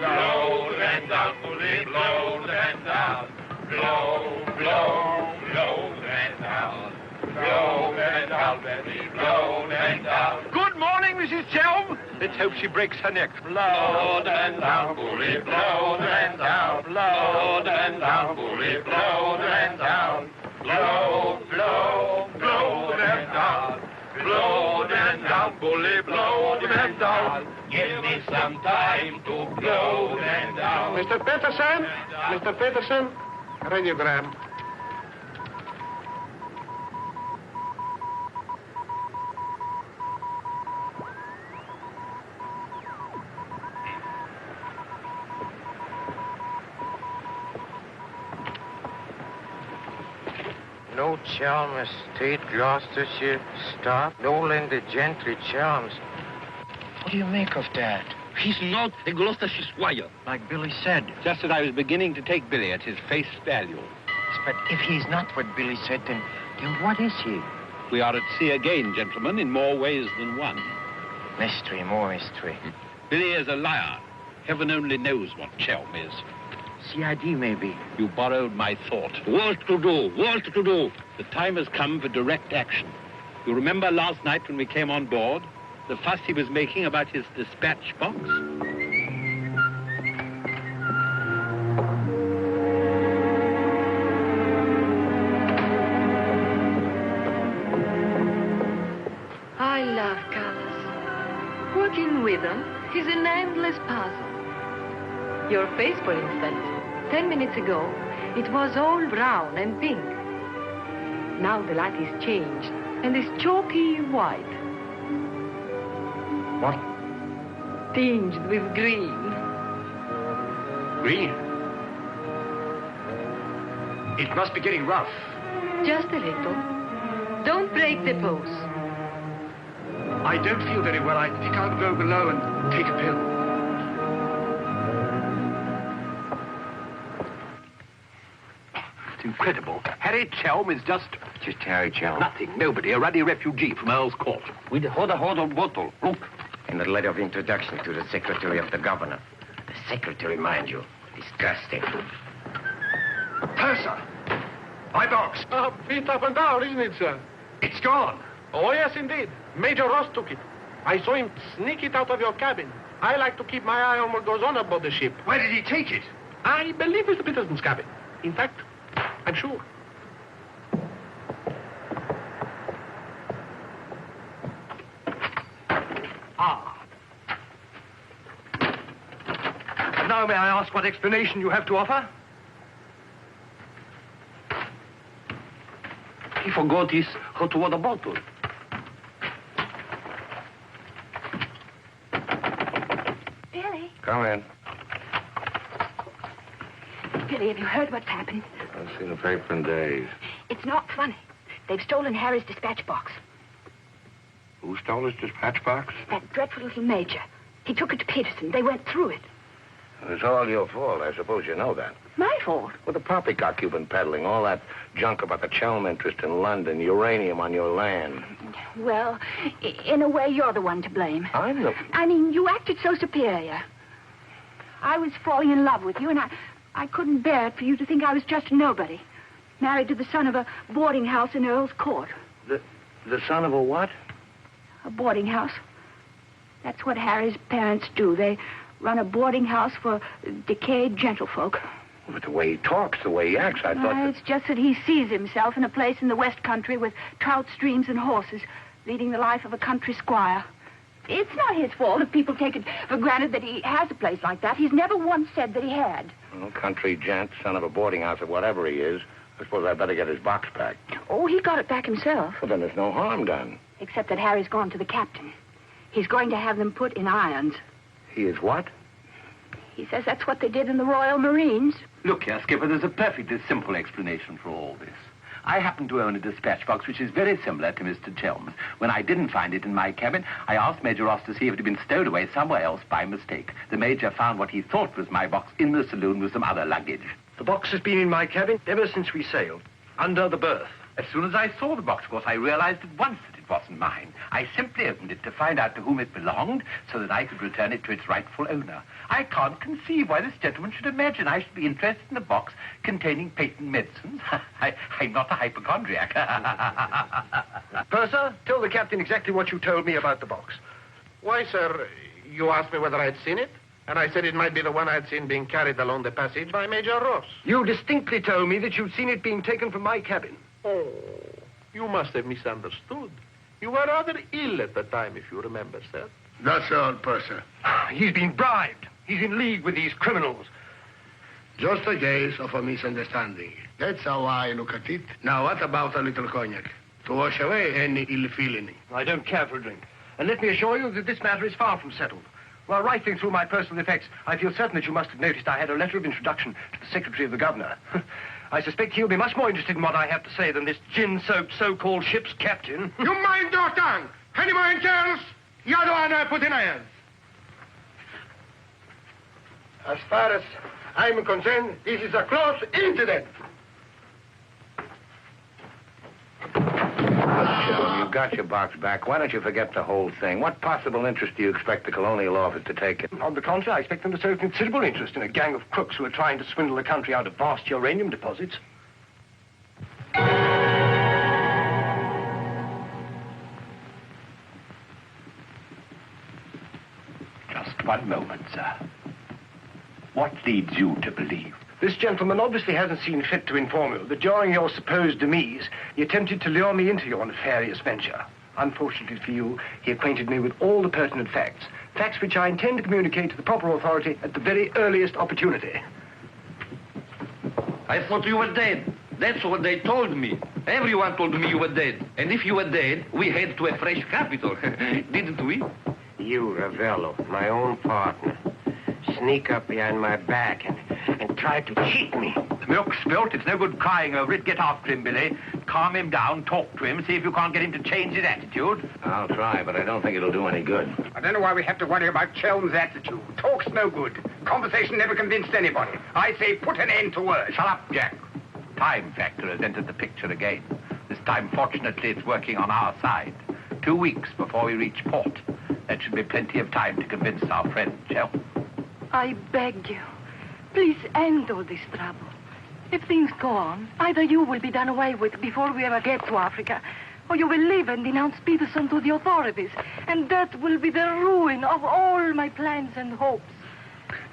Blow the man down, bully, blow the man down. Blow, blow, blow the man down. Blow the man down, baby, blow the man down. Good morning, Mrs. Chelm. Let's hope she breaks her neck. Blow the man down, bully, blow the man down. Blow the man down, bully, blow the man down. Blow, blow, blow the man down. Blow the man down, bully, blow the man down. Give me some time to blow the man down. Mr. Peterson? Mr. Peterson? Radiogram. No Chalmers State, Gloucestershire, stop. No Linda Gentry, Chalmers. What do you make of that? He's not a Gloucestershire squire. Like Billy said. Just as I was beginning to take Billy at his face value. But if he's not what Billy said, then what is he? We are at sea again, gentlemen, in more ways than one. Mystery, more mystery. Billy is a liar. Heaven only knows what Chelm is. CID, maybe. You borrowed my thought. What to do? What to do? The time has come for direct action. You remember last night when we came on board? The fuss he was making about his dispatch box? rhythm is an endless puzzle. Your face, for instance, 10 minutes ago, it was all brown and pink. Now the light is changed and is chalky white. What? Tinged with green. Green? It must be getting rough. Just a little. Don't break the pose. I don't feel very well. I think I'll go below and take a pill. It's incredible. Harry Chelm is just Harry Chelm. nothing, nobody, a ruddy refugee from Earl's Court. With a hot bottle. Look. And a letter of introduction to the secretary of the governor. The secretary, mind you. Disgusting. Purser! My box. Beat up and down, isn't it, sir? It's gone. Oh, yes, indeed. Major Ross took it. I saw him sneak it out of your cabin. I like to keep my eye on what goes on aboard the ship. Where did he take it? I believe it's the Peterson's cabin. In fact, I'm sure. And now may I ask what explanation you have to offer? He forgot his hot water bottle. Billy. Come in. Billy, have you heard what's happened? I've seen a paper in days. It's not funny. They've stolen Harry's dispatch box. Who stole his dispatch box? That dreadful little major. He took it to Peterson. They went through it. It's all your fault. I suppose you know that. My fault? Well, the poppycock you've been peddling, all that junk about the Chelm interest in London, uranium on your land. Well, in a way, you're the one to blame. I'm the... I mean, you acted so superior. I was falling in love with you, and I couldn't bear it for you to think I was just a nobody. Married to the son of a boarding house in Earl's Court. The son of a what? A boarding house. That's what Harry's parents do. They run a boarding house for decayed gentlefolk. But the way he talks, the way he acts, I thought that... It's just that he sees himself in a place in the West Country with trout streams and horses, leading the life of a country squire. It's not his fault if people take it for granted that he has a place like that. He's never once said that he had. Well, country gent, son of a boarding house or whatever he is, I suppose I'd better get his box back. Oh, he got it back himself. Well, then there's no harm done. Except that Harry's gone to the captain. He's going to have them put in irons. He is what? He says that's what they did in the Royal Marines. Look here, Skipper, there's a perfectly simple explanation for all this. I happen to own a dispatch box which is very similar to Mr. Chelm's. When I didn't find it in my cabin, I asked Major Ross to see if it had been stowed away somewhere else by mistake. The Major found what he thought was my box in the saloon with some other luggage. The box has been in my cabin ever since we sailed, under the berth. As soon as I saw the box, of course, I realized at once that it wasn't mine. I simply opened it to find out to whom it belonged so that I could return it to its rightful owner. I can't conceive why this gentleman should imagine I should be interested in a box containing patent medicines. I'm not a hypochondriac. Purser, tell the captain exactly what you told me about the box. Why, sir, you asked me whether I'd seen it, and I said it might be the one I'd seen being carried along the passage by Major Ross. You distinctly told me that you'd seen it being taken from my cabin. Oh, you must have misunderstood. You were rather ill at the time, if you remember, sir. That's all, Purser. He's been bribed. He's in league with these criminals. Just a case of a misunderstanding. That's how I look at it. Now, what about a little cognac? To wash away any ill feeling. I don't care for a drink. And let me assure you that this matter is far from settled. While rifling through my personal effects, I feel certain that you must have noticed I had a letter of introduction to the Secretary of the Governor. I suspect he'll be much more interested in what I have to say than this gin-soaked so-called ship's captain. You mind your tongue! Any more else? The other one I put in irons. As far as I'm concerned, this is a close incident. You've got your box back. Why don't you forget the whole thing? What possible interest do you expect the Colonial Office to take in? On the contrary, I expect them to show considerable interest in a gang of crooks who are trying to swindle the country out of vast uranium deposits. Just one moment, sir. What leads you to believe? This gentleman obviously hasn't seen fit to inform you that during your supposed demise, he attempted to lure me into your nefarious venture. Unfortunately for you, he acquainted me with all the pertinent facts. Facts which I intend to communicate to the proper authority at the very earliest opportunity. I thought you were dead. That's what they told me. Everyone told me you were dead. And if you were dead, we head to a fresh capital. Didn't we? You, Ravello, my own partner, sneak up behind my back and try to cheat me. The milk's spilt. It's no good crying over it. Get after him, Billy. Calm him down. Talk to him. See if you can't get him to change his attitude. I'll try, but I don't think it'll do any good. I don't know why we have to worry about Chelm's attitude. Talk's no good. Conversation never convinced anybody. I say put an end to words. Shut up, Jack. Time factor has entered the picture again. This time, fortunately, it's working on our side. 2 weeks before we reach port. That should be plenty of time to convince our friend, Chel. I beg you, please end all this trouble. If things go on, either you will be done away with before we ever get to Africa, or you will leave and denounce Peterson to the authorities, and that will be the ruin of all my plans and hopes.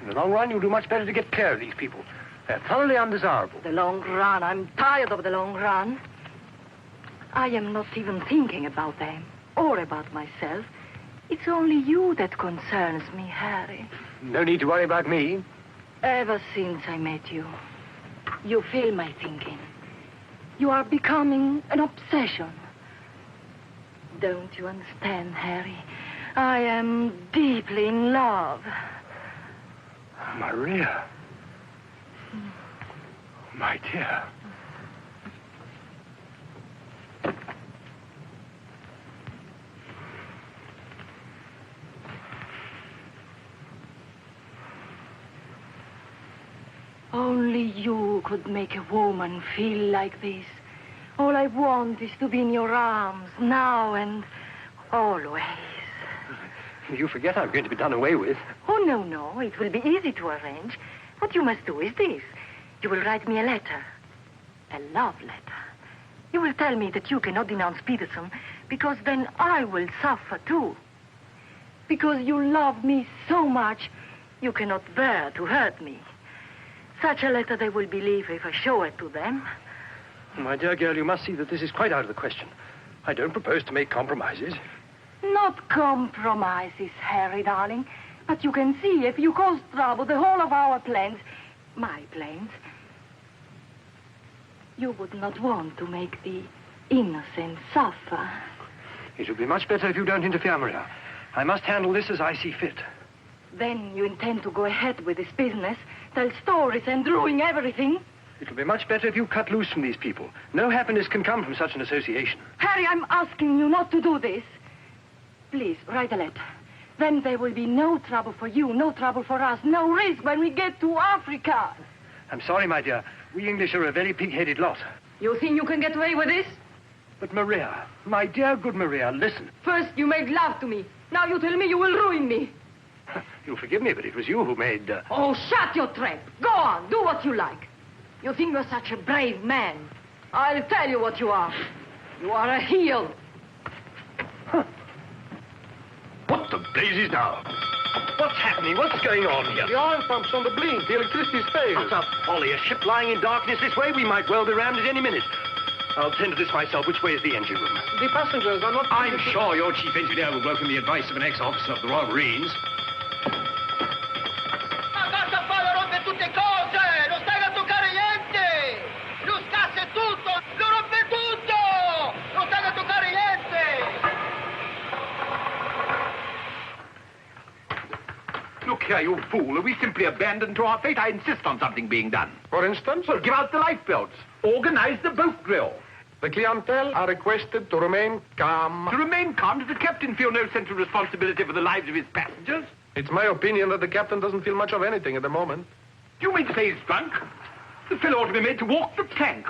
In the long run, you'll do much better to get clear of these people. They're thoroughly undesirable. The long run. I'm tired of the long run. I am not even thinking about them or about myself. It's only you that concerns me, Harry. No need to worry about me. Ever since I met you, you fill my thinking. You are becoming an obsession. Don't you understand, Harry? I am deeply in love. Maria. My dear. Only you could make a woman feel like this. All I want is to be in your arms, now and always. You forget I'm going to be done away with. Oh, no. It will be easy to arrange. What you must do is this. You will write me a letter. A love letter. You will tell me that you cannot denounce Peterson, because then I will suffer too. Because you love me so much, you cannot bear to hurt me. Such a letter they will believe if I show it to them. My dear girl, you must see that this is quite out of the question. I don't propose to make compromises. Not compromises, Harry, darling. But you can see if you cause trouble, the whole of our plans, my plans, you would not want to make the innocent suffer. It would be much better if you don't interfere, Maria. I must handle this as I see fit. Then you intend to go ahead with this business, tell stories and ruin everything? It will be much better if you cut loose from these people. No happiness can come from such an association. Harry, I'm asking you not to do this. Please, write a letter. Then there will be no trouble for you, no trouble for us, no risk when we get to Africa. I'm sorry, my dear. We English are a very pig-headed lot. You think you can get away with this? But Maria, my dear good Maria, listen. First you made love to me. Now you tell me you will ruin me. You'll forgive me, but it was you who made... Oh, shut your trap. Go on, do what you like. You think you're such a brave man. I'll tell you what you are. You are a heel. Huh. What the blazes now? What's happening? What's going on here? The oil pump's on the blink. The electricity's failed. What a folly. A ship lying in darkness this way? We might well be rammed at any minute. I'll tend to this myself. Which way is the engine room? The passengers are not... I'm sure your chief engineer will welcome the advice of an ex-officer of the Royal Marines. Look here, you fool. Are we simply abandoned to our fate? I insist on something being done. For instance? Well, give out the lifebelts. Organize the boat drill. The clientele are requested to remain calm. To remain calm? Does the captain feel no sense of responsibility for the lives of his passengers? It's my opinion that the captain doesn't feel much of anything at the moment. Do you mean to say he's drunk? The fellow ought to be made to walk the plank.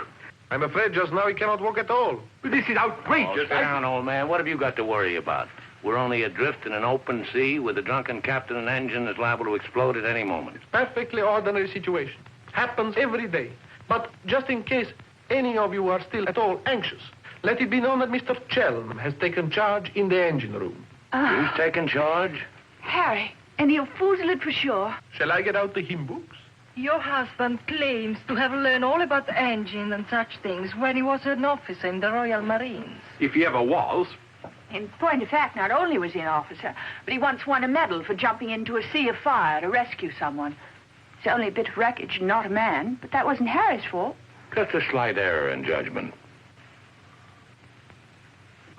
I'm afraid just now he cannot walk at all. But this is outrageous. Oh, sit down, old man. What have you got to worry about? We're only adrift in an open sea with a drunken captain and engine that's liable to explode at any moment. Perfectly ordinary situation. Happens every day. But just in case any of you are still at all anxious, let it be known that Mr. Chelm has taken charge in the engine room. Who's taken charge? Harry, and he'll foozle it for sure. Shall I get out the hymn books? Your husband claims to have learned all about engine and such things when he was an officer in the Royal Marines. If he ever was. In point of fact, not only was he an officer, but he once won a medal for jumping into a sea of fire to rescue someone. It's only a bit of wreckage, not a man, but that wasn't Harry's fault. Just a slight error in judgment.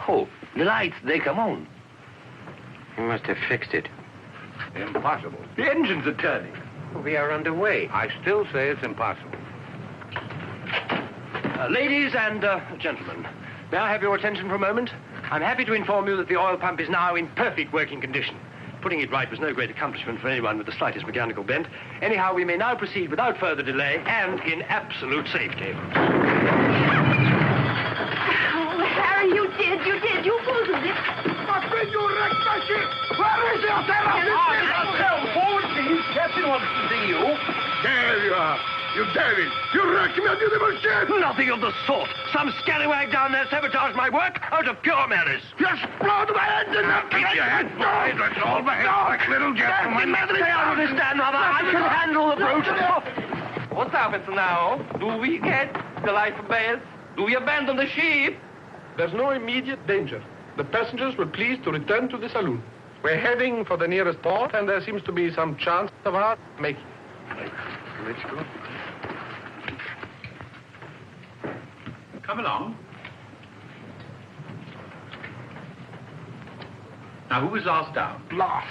Oh, the lights, they come on. He must have fixed it. Impossible. The engines are turning. We are underway. I still say it's impossible. Ladies and gentlemen, may I have your attention for a moment? I'm happy to inform you that the oil pump is now in perfect working condition. Putting it right was no great accomplishment for anyone with the slightest mechanical bent. Anyhow, we may now proceed without further delay and in absolute safety. Oh, Harry, you did. You fooled it. But when you wrecked my ship, where is your terror? Forward, please. Captain wants to see you. There you are. You devil! You wrecked my beautiful ship! Nothing of the sort. Some scallywag down there sabotaged my work out of pure malice. You explode my engine! Now keep your head down. Let's all behave like little gentlemen. Say I understand, Mother. I can handle the brute. What happens now? Do we get the life belts? Do we abandon the ship? There's no immediate danger. The passengers will please to return to the saloon. We're heading for the nearest port, and there seems to be some chance of our making it. Let's go. Come along. Now, who was last down? Last.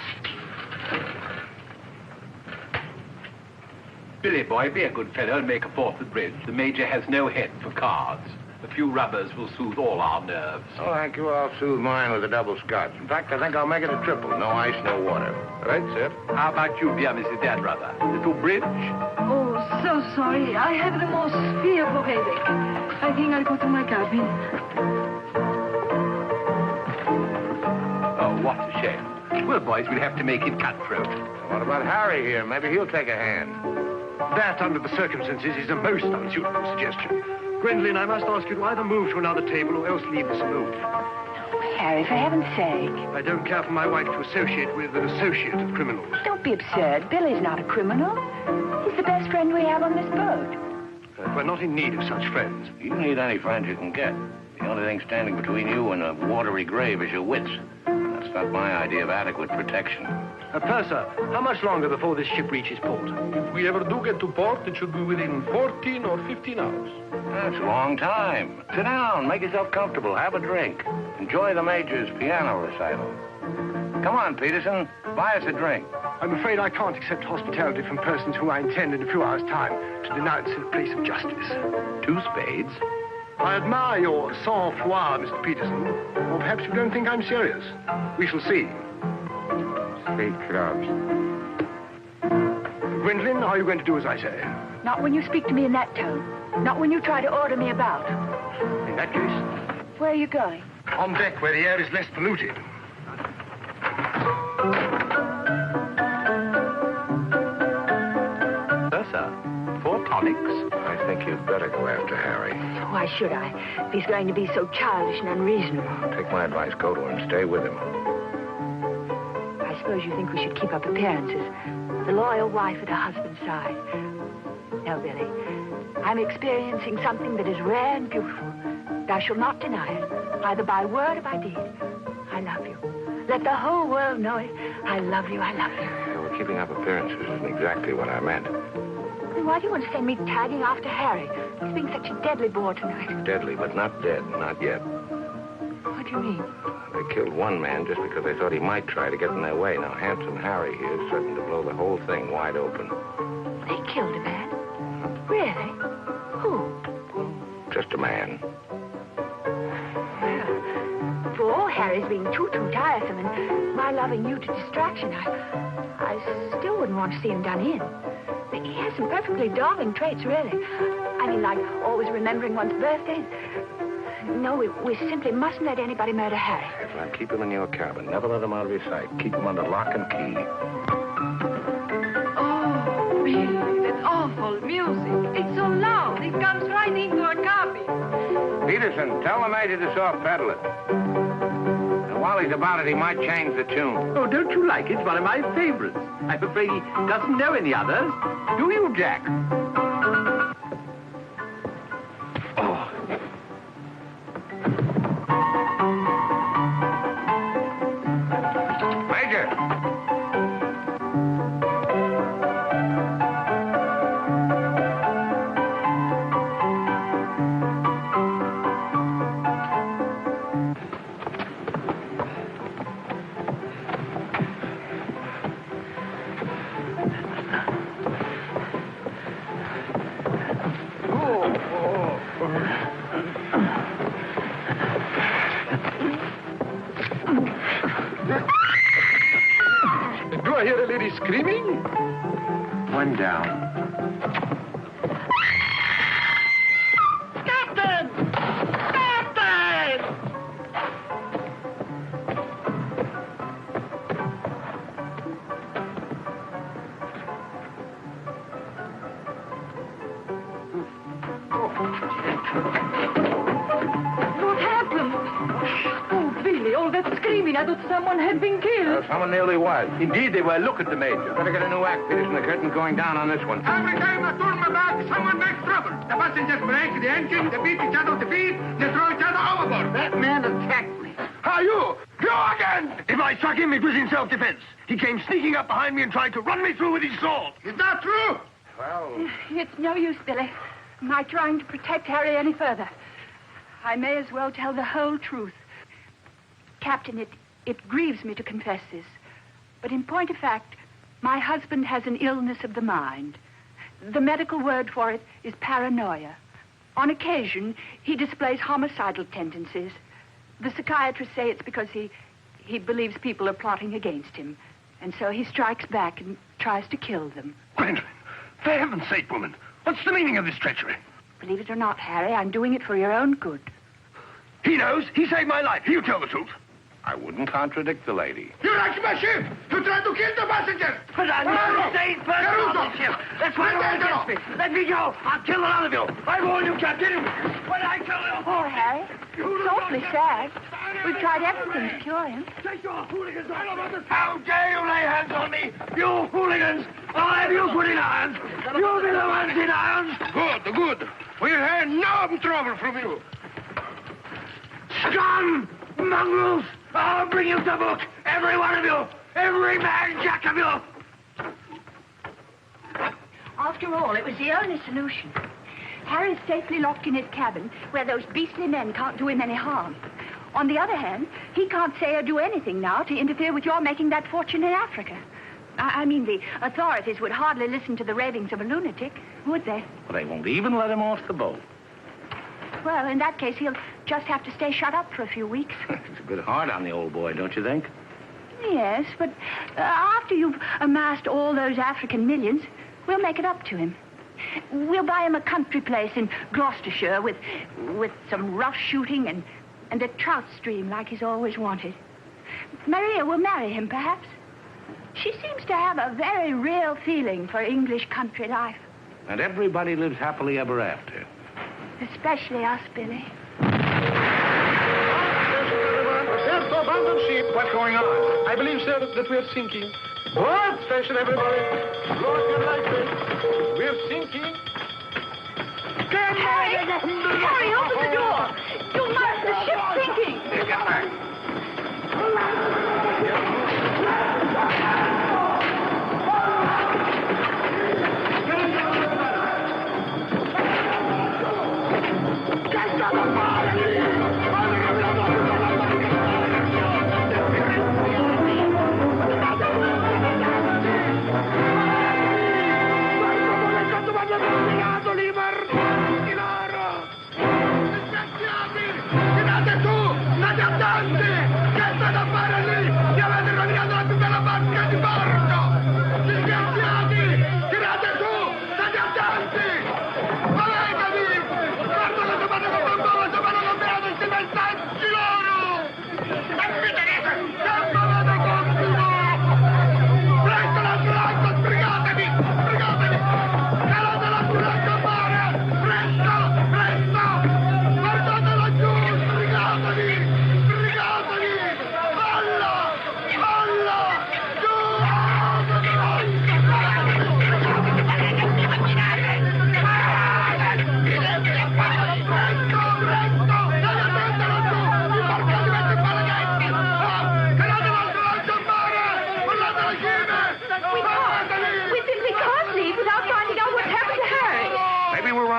Billy, boy, be a good fellow and make a fourth at bridge. The Major has no head for cards. A few rubbers will soothe all our nerves. Oh, thank you. I'll soothe mine with a double scotch. In fact, I think I'll make it a triple. No ice, no water. Right, sir. How about you, dear Mrs. Dadbrother? Little bridge? Oh, so sorry. I have the most fearful headache. I think I'll go to my cabin. Oh, what a shame. Well, boys, we'll have to make it cutthroat. What about Harry here? Maybe he'll take a hand. That, under the circumstances, is a most unsuitable suggestion. Gwendolyn, I must ask you to either move to another table or else leave the saloon. Harry, for heaven's sake. I don't care for my wife to associate with an associate of criminals. Don't be absurd. Billy's not a criminal. He's the best friend we have on this boat. We're not in need of such friends. You need any friends you can get. The only thing standing between you and a watery grave is your wits. That's not my idea of adequate protection. Purser, how much longer before this ship reaches port? If we ever do get to port, it should be within 14 or 15 hours. That's a long time. Sit down, make yourself comfortable, have a drink. Enjoy the Major's piano recital. Come on, Peterson, buy us a drink. I'm afraid I can't accept hospitality from persons who I intend in a few hours' time to denounce in a place of justice. 2 spades? I admire your sang-froid, Mr. Peterson. Or perhaps you don't think I'm serious. We shall see. 3 clubs. Gwendolyn, are you going to do as I say? Not when you speak to me in that tone. Not when you try to order me about. In that case... Where are you going? On deck, where the air is less polluted. Sir, 4 tonics. I think you'd better go after Harry. Why should I? If he's going to be so childish and unreasonable. Take my advice, go to him, stay with him. I suppose you think we should keep up appearances. The loyal wife at her husband's side. No, Billy. I'm experiencing something that is rare and beautiful. And I shall not deny it, either by word or by deed. I love you. Let the whole world know it. I love you, I love you. Yeah, well, keeping up appearances isn't exactly what I meant. Then why do you want to send me tagging after Harry? He's being such a deadly bore tonight. Deadly, but not dead, not yet. What do you mean? They killed one man just because they thought he might try to get in their way. Now, handsome Harry here is certain to blow the whole thing wide open. They killed a man? Really? Who? Just a man. Well, for all Harry's being too tiresome and my loving you to distraction, I still wouldn't want to see him done in. He has some perfectly darling traits, really. I mean, like always remembering one's birthday. No, we simply mustn't let anybody murder Harry. Well, keep him in your cabin. Never let him out of your sight. Keep him under lock and key. Oh, Billy, that awful music. It's so loud. It comes right into our cabin. Peterson, tell the Major to soft pedal it. And while he's about it, he might change the tune. Oh, don't you like it? It's one of my favorites. I'm afraid he doesn't know any others. Do you, Jack? one down. Captain! Captain! What happened? Oh, Billy, all that screaming. I thought someone had been killed. Someone nearly was. Indeed, they were. Look at the Major. Better get a new act fitted and the curtain going down on this one. Every time I turn my back, someone makes trouble. The passengers break the engine, they beat each other to feet, they throw each other overboard. That man attacked me. How you? You again! If I struck him, it was in self-defense. He came sneaking up behind me and tried to run me through with his sword. Is that true? Well... It's no use, Billy. My trying to protect Harry any further. I may as well tell the whole truth. Captain, it grieves me to confess this, but in point of fact, my husband has an illness of the mind. The medical word for it is paranoia. On occasion, he displays homicidal tendencies. The psychiatrists say it's because he believes people are plotting against him, and so he strikes back and tries to kill them. Gwendolyn, for heaven's sake, woman, what's the meaning of this treachery? Believe it or not, Harry, I'm doing it for your own good. He knows. He saved my life. You tell the truth. I wouldn't contradict the lady. You wrecked my ship! You tried to kill the passengers! But I never stayed first on the ship. That's why you're against me. Let me go. I'll kill a lot of you. I warn you, Captain. When I kill you... Poor Harry. It's awfully sad. We've tried everything to cure him. Take your hooligans out of this. How dare you lay hands on me? You hooligans! I'll have you put in irons. You'll be the ones in irons. Good, good. We'll have no trouble from you. Scum! Mongrels! I'll bring you to book! Every one of you! Every man jack of you! After all, it was the only solution. Harry's safely locked in his cabin, where those beastly men can't do him any harm. On the other hand, he can't say or do anything now to interfere with your making that fortune in Africa. I mean, the authorities would hardly listen to the ravings of a lunatic, would they? Well, they won't even let him off the boat. Well, in that case, he'll just have to stay shut up for a few weeks. It's a bit hard on the old boy, don't you think? Yes, but after you've amassed all those African millions, we'll make it up to him. We'll buy him a country place in Gloucestershire with some rough shooting and a trout stream like he's always wanted. Maria will marry him, perhaps. She seems to have a very real feeling for English country life. And everybody lives happily ever after. Especially us, Billy. There's no abandoned ship. What's going on? I believe, sir, that we're sinking. What? Station, everybody. Look your lights. We're sinking. Harry! Harry, open the door! You must! The ship's sinking! Here, get back.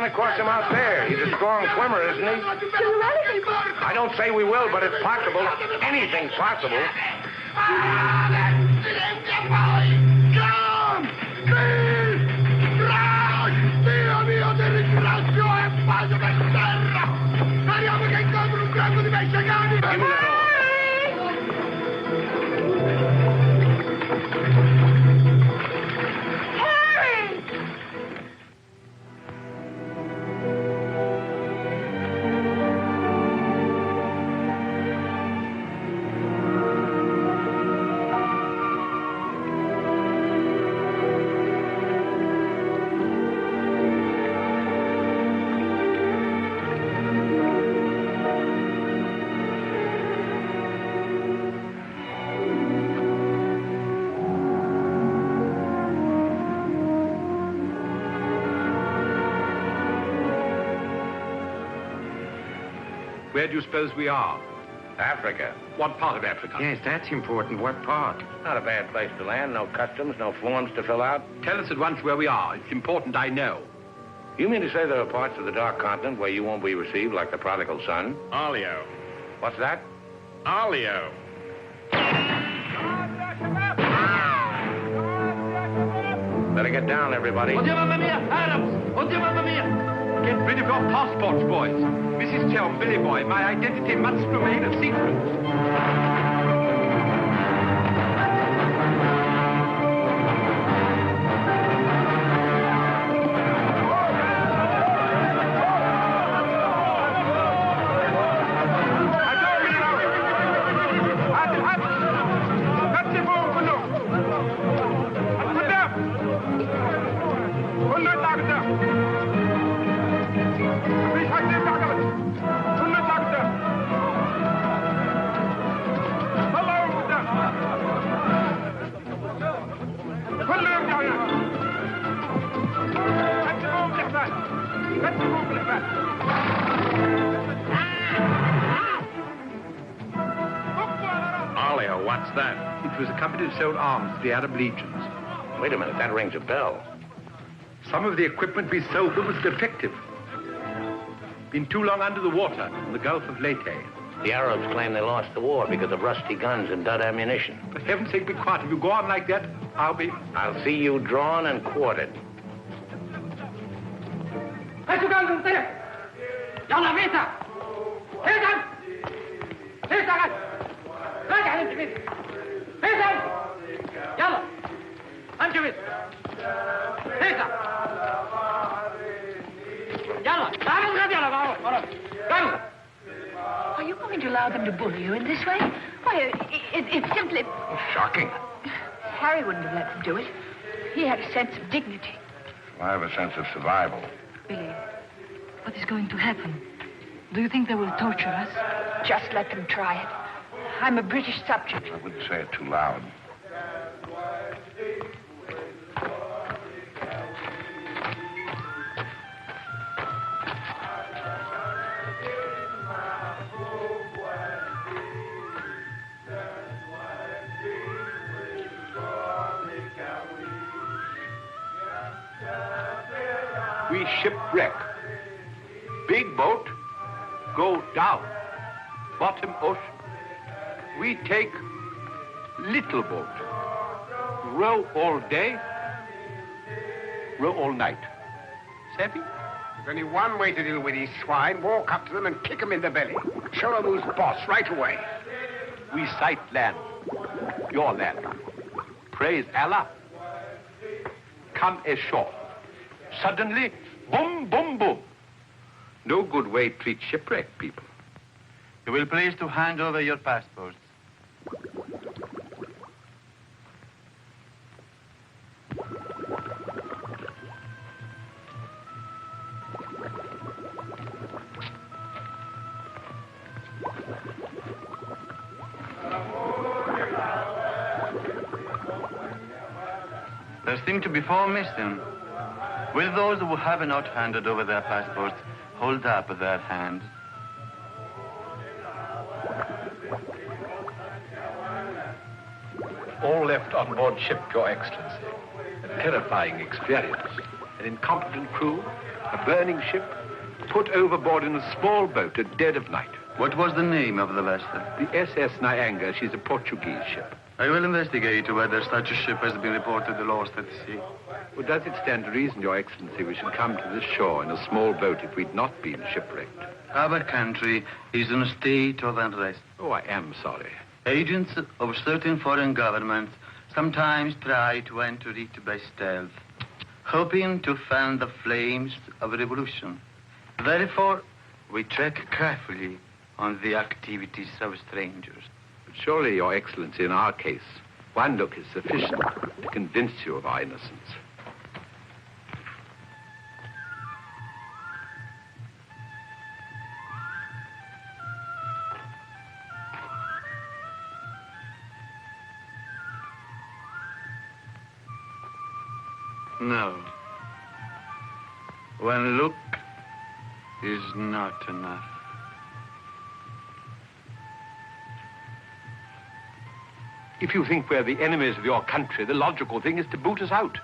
Across him out there. He's a strong swimmer, isn't he? I don't say we will, but it's possible. Anything's possible. Dio mio, ti ringrazio e pace per terra! Speriamo che incontri un branco di messicani! Harry! Where do you suppose we are? Africa. What part of Africa? Yes, that's important. What part? Not a bad place to land. No customs, no forms to fill out. Tell us at once where we are. It's important I know. You mean to say there are parts of the Dark Continent where you won't be received like the prodigal son? Olio. What's that? Olio. Better get down, everybody. Oddio, mamma mia! Arabs! Oddio, mamma mia! Get rid of your passports, boys. Mrs. Joe, Billy Boy, my identity must remain a secret. Olio, what's that? It was a company that sold arms to the Arab legions. Wait a minute, that rings a bell. Some of the equipment we sold them was defective. Been too long under the water in the Gulf of Leyte. The Arabs claim they lost the war because of rusty guns and dud ammunition. For heaven's sake, be quiet. If you go on like that, I'll see you drawn and quartered. Are you going to allow them to bully you in this way? Why, it's simply... Shocking. Harry wouldn't have let them do it. He had a sense of dignity. I have a sense of survival. Billy, what is going to happen? Do you think they will torture us? Just let them try it. I'm a British subject. I wouldn't say it too loud. We shipwreck. Big boat, go down. Bottom ocean. We take little boat. Row all day, row all night. Savvy? There's only one way to deal with these swine. Walk up to them and kick them in the belly. Show them who's boss right away. We sight land. Your land. Praise Allah. Come ashore. Suddenly, boom, boom, boom. No good way to treat shipwrecked people. You will please to hand over your passports. There seem to be 4 missing. Will those who have not handed over their passports hold up their hands? All left on board ship, Your Excellency. A terrifying experience. An incompetent crew, a burning ship, put overboard in a small boat at dead of night. What was the name of the vessel? The SS Nyanga. She's a Portuguese ship. I will investigate whether such a ship has been reported lost at sea. Well, does it stand to reason, Your Excellency, we should come to this shore in a small boat if we'd not been shipwrecked? Our country is in a state of unrest. Oh, I am sorry. Agents of certain foreign governments sometimes try to enter it by stealth, hoping to fan the flames of revolution. Therefore, we check carefully on the activities of strangers. But surely, Your Excellency, in our case, one look is sufficient to convince you of our innocence. No. One look is not enough. If you think we're the enemies of your country, the logical thing is to boot us out.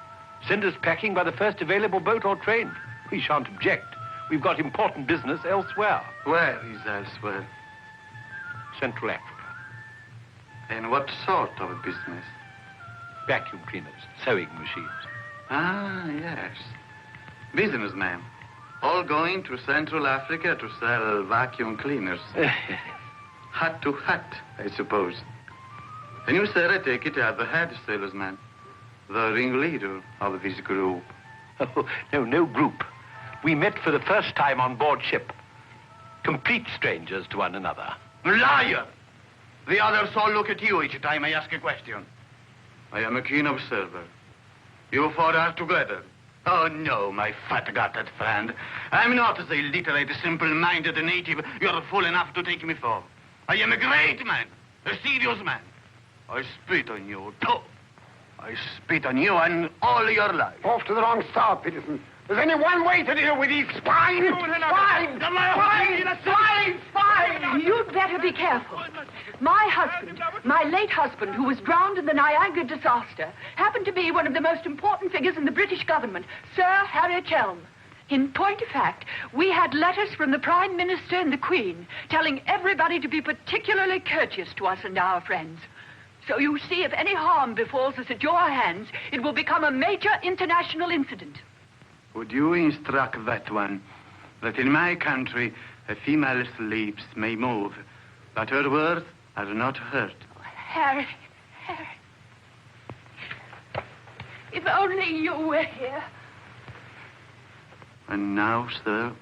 Send us packing by the first available boat or train. We shan't object. We've got important business elsewhere. Where is elsewhere? Central Africa. And what sort of business? Vacuum cleaners, sewing machines. Ah, yes. Businessmen. All going to Central Africa to sell vacuum cleaners. Hat to hat, I suppose. And you, sir, I take it, are the head salesman, the ringleader of this group. Oh, no group. We met for the first time on board ship. Complete strangers to one another. Liar! The others all look at you each time I ask a question. I am a keen observer. You four are together. Oh, no, my fat-gutted friend. I'm not the illiterate, simple-minded native you're fool enough to take me for. I am a great man, a serious man. I spit on you, too. I spit on you and all your life. Off to the wrong start, Peterson. There's only one way to deal with these swine! Swine! Swine! You'd better be careful. My husband, my late husband, who was drowned in the Niagara disaster, happened to be one of the most important figures in the British government, Sir Harry Chelm. In point of fact, we had letters from the Prime Minister and the Queen telling everybody to be particularly courteous to us and our friends. So you see, if any harm befalls us at your hands, it will become a major international incident. Would you instruct that one that in my country a female slave may move, but her words are not heard? Harry. If only you were here. And now, sir,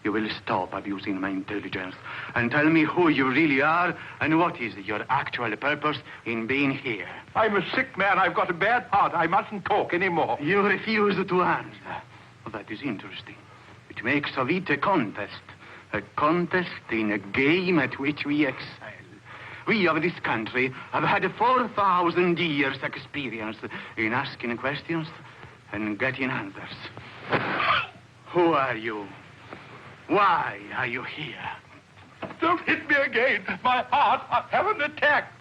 you will stop abusing my intelligence and tell me who you really are and what is your actual purpose in being here. I'm a sick man. I've got a bad heart. I mustn't talk anymore. You refuse to answer. Well, that is interesting. It makes of it a contest in a game at which we excel. We of this country have had 4,000 years' experience in asking questions and getting answers. Who are you? Why are you here? Don't hit me again. My heart. I have an attack.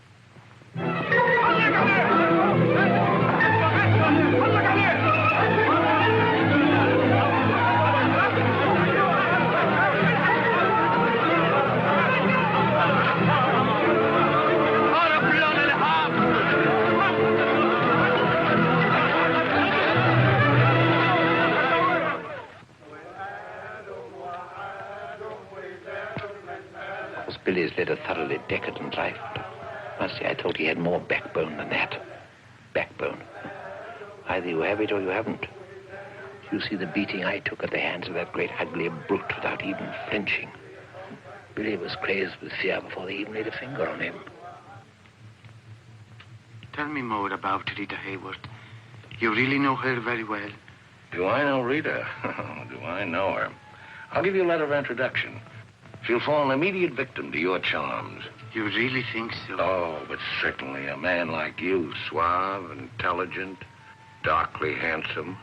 Billy's led a thoroughly decadent life. Must say, I thought he had more backbone than that. Backbone. Either you have it or you haven't. You see the beating I took at the hands of that great ugly brute without even flinching. Billy was crazed with fear before they even laid a finger on him. Tell me more about Rita Hayworth. You really know her very well? Do I know Rita? Do I know her? I'll give you a letter of introduction. She'll fall an immediate victim to your charms. You really think so? Oh, but certainly a man like you, suave, intelligent, darkly handsome.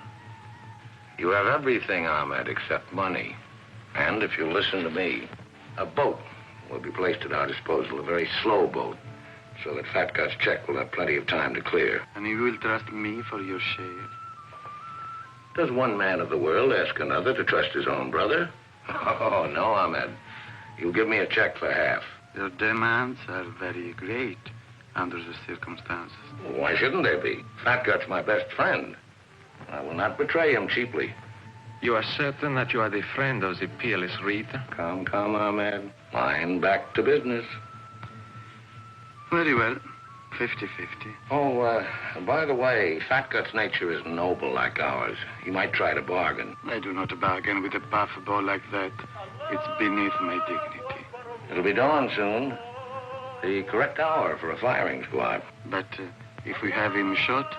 You have everything, Ahmed, except money. And if you'll listen to me, a boat will be placed at our disposal, a very slow boat, so that Fat Gut's check will have plenty of time to clear. And you will trust me for your share? Does one man of the world ask another to trust his own brother? Oh, no, Ahmed. You'll give me a check for half. Your demands are very great under the circumstances. Why shouldn't they be? Fat Gut's my best friend. I will not betray him cheaply. You are certain that you are the friend of the peerless Rita? Come, Ahmed. Line back to business. Very well. 50-50. Oh, by the way, Fat Gut's nature is noble like ours. He might try to bargain. I do not bargain with a puffball like that. It's beneath my dignity. It'll be dawn soon. The correct hour for a firing squad. But if we have him shot,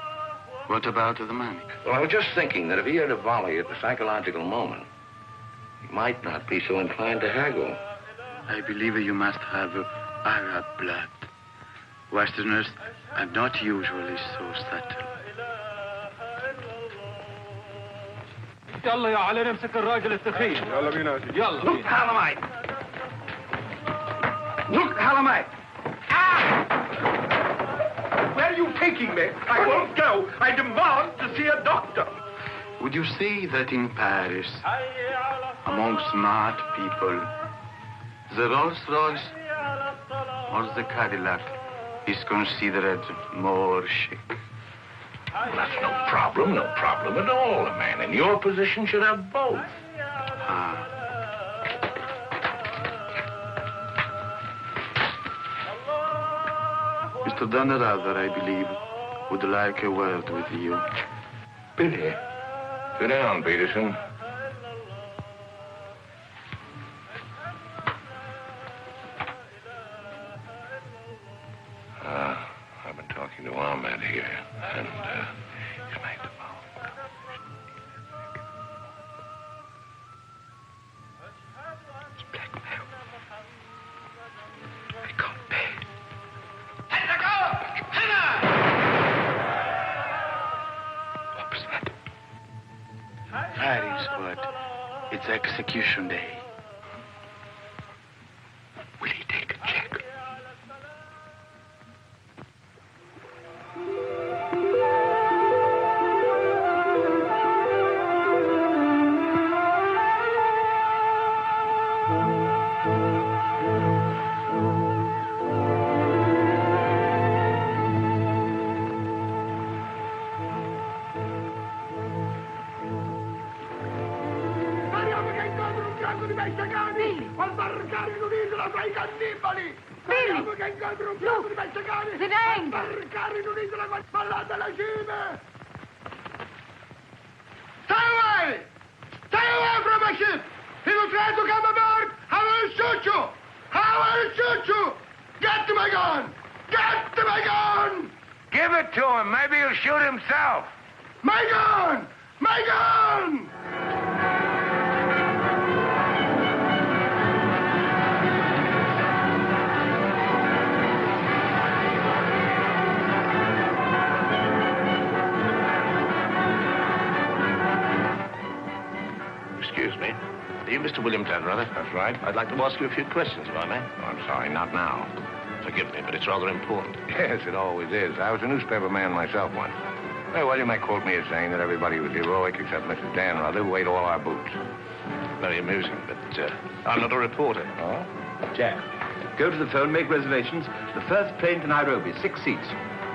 what about the money? Well, I was just thinking that if he had a volley at the psychological moment, he might not be so inclined to haggle. I believe you must have Arab blood. Westerners are not usually so subtle. يلا يا علي نمسك الراجل الثخين. يلا بينا. يلا. Look, Halamite. Look, Halamite. Ah! are you taking me? I won't go. I demand to see a doctor. Would you say that in Paris, among smart people, the Rolls-Royce or the Cadillac is considered more chic? Well, that's no problem at all. A man in your position should have both. Ah. Mr. Dunrather, I believe, would like a word with you. Billy. Sit down, Peterson. I've been talking to Ahmed here, and he's made the phone. It's blackmail. I can't pay. What was that? Paris, but it's execution day. Will he take a check? Give it to him. Maybe he'll shoot himself. My gun! My gun! Excuse me. Are you Mr. William Dunrather? That's right. I'd like to ask you a few questions, if I may. Oh, I'm sorry, not now. Forgive me, but it's rather important. Yes, it always is. I was a newspaper man myself once. Well, you may quote me as saying that everybody was heroic except Mrs. Danrother, who ate all our boots. Very amusing, but I'm not a reporter. Oh? Jack, go to the phone, make reservations. The first plane to Nairobi, 6 seats.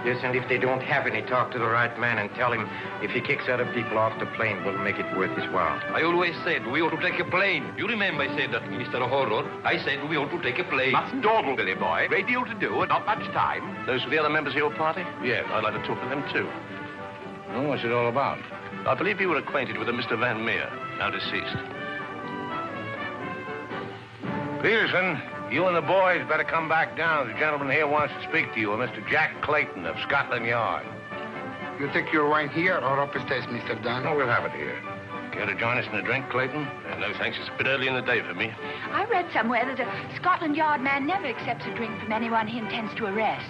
Yes, and if they don't have any, talk to the right man and tell him if he kicks other people off the plane, we'll make it worth his while. I always said we ought to take a plane. You remember I said that, Mr. Horror. I said we ought to take a plane. Mustn't dawdle, Billy boy. Great deal to do and not much time. Those were the other members of your party? Yes, I'd like to talk to them too. Well, what's it all about? I believe you were acquainted with a Mr. Van Meer, now deceased. Peterson, you and the boys better come back down. The gentleman here wants to speak to you, a Mr. Jack Clayton of Scotland Yard. You take your wine here or upstairs, Mr. Dunn? No, we'll have it here. Care to join us in a drink, Clayton? No, thanks. It's a bit early in the day for me. I read somewhere that a Scotland Yard man never accepts a drink from anyone he intends to arrest.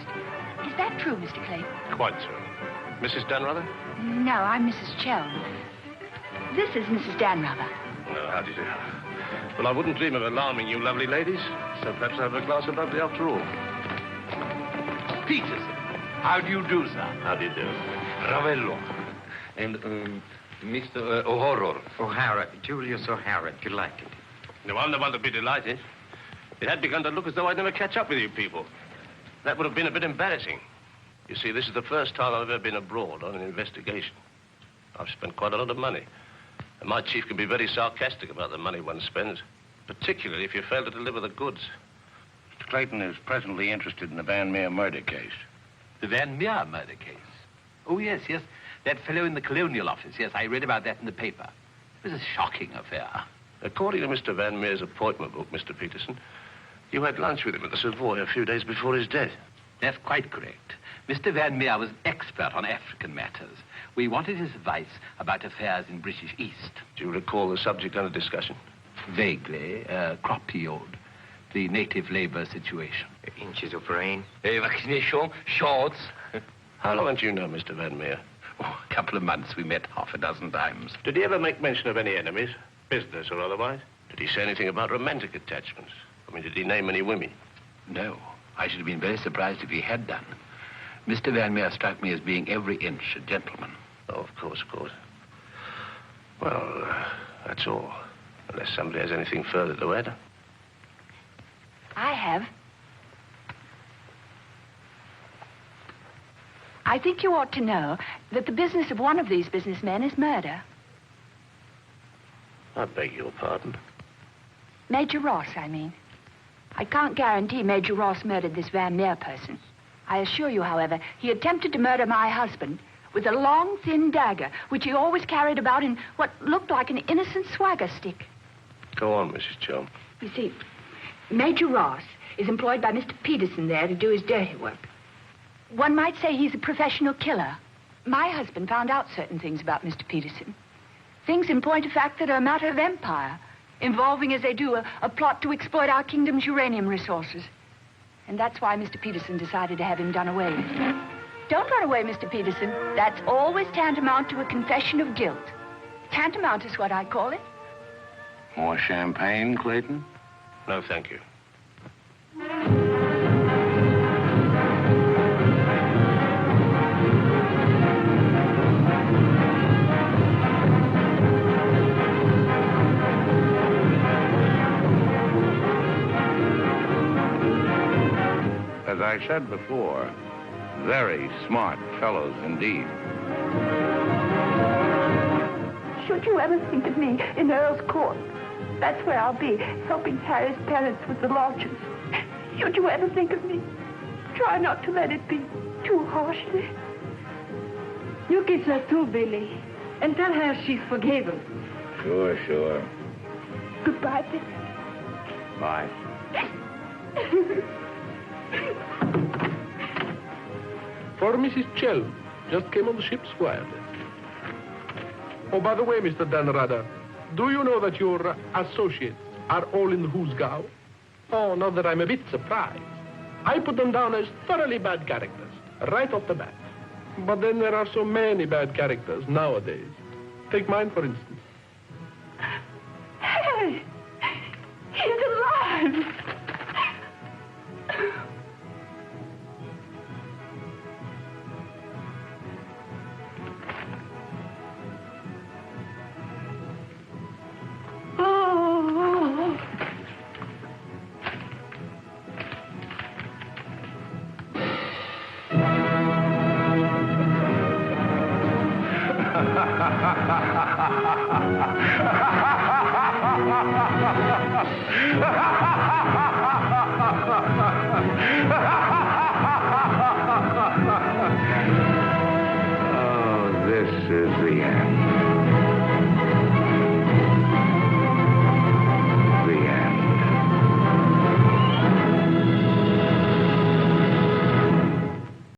Is that true, Mr. Clayton? Quite so. Mrs. Dunrather? No, I'm Mrs. Chelm. This is Mrs. Danrother. Well, how do you do? Well, I wouldn't dream of alarming you lovely ladies, so perhaps I'll have a glass of bubbly after all. Peterson, how do you do, sir? How do you do? Ravello. And, Mr. O'Horror. O'Hara, Julius O'Hara, delighted. No, I'm the one to be delighted. It had begun to look as though I'd never catch up with you people. That would have been a bit embarrassing. You see, this is the first time I've ever been abroad on an investigation. I've spent quite a lot of money. And my chief can be very sarcastic about the money one spends, particularly if you fail to deliver the goods. Mr. Clayton is presently interested in the Van Meer murder case. The Van Meer murder case? Oh, yes. That fellow in the Colonial Office. Yes, I read about that in the paper. It was a shocking affair. According to Mr. Van Meer's appointment book, Mr. Peterson, you had lunch with him at the Savoy a few days before his death. That's quite correct. Mr. Van Meer was an expert on African matters. We wanted his advice about affairs in British East. Do you recall the subject under discussion? Vaguely. Crop yield. The native labor situation. Inches of rain. Vaccination, shorts. How long did you know Mr. Van Meer? Oh, a couple of months. We met half a dozen times. Did he ever make mention of any enemies, business or otherwise? Did he say anything about romantic attachments? I mean, did he name any women? No. I should have been very surprised if he had done. Mr. Van Meer struck me as being every inch a gentleman. Oh, of course. Well, that's all. Unless somebody has anything further to add. I have. I think you ought to know that the business of one of these businessmen is murder. I beg your pardon. Major Ross, I mean. I can't guarantee Major Ross murdered this Van Meer person. I assure you, however, he attempted to murder my husband with a long, thin dagger, which he always carried about in what looked like an innocent swagger stick. Go on, Mrs. Cho. You see, Major Ross is employed by Mr. Peterson there to do his dirty work. One might say he's a professional killer. My husband found out certain things about Mr. Peterson. Things in point of fact that are a matter of empire, involving, as they do, a plot to exploit our kingdom's uranium resources. And that's why Mr. Peterson decided to have him done away with. Don't run away, Mr. Peterson. That's always tantamount to a confession of guilt. Tantamount is what I call it. More champagne, Clayton? No, thank you. As I said before, very smart fellows indeed. Should you ever think of me in Earl's Court, that's where I'll be, helping Harry's parents with the lodgers. Should you ever think of me, try not to let it be too harshly. You kiss her too, Billy, and tell her she's forgiven. Sure. Goodbye, Billy. Bye. For Mrs. Chell, just came on the ship's wireless. Oh, by the way, Mr. Danrada, do you know that your associates are all in the Hoosgow? Oh, not that I'm a bit surprised. I put them down as thoroughly bad characters, right off the bat. But then there are so many bad characters nowadays. Take mine, for instance. Harry! He's alive! Oh, this is the end.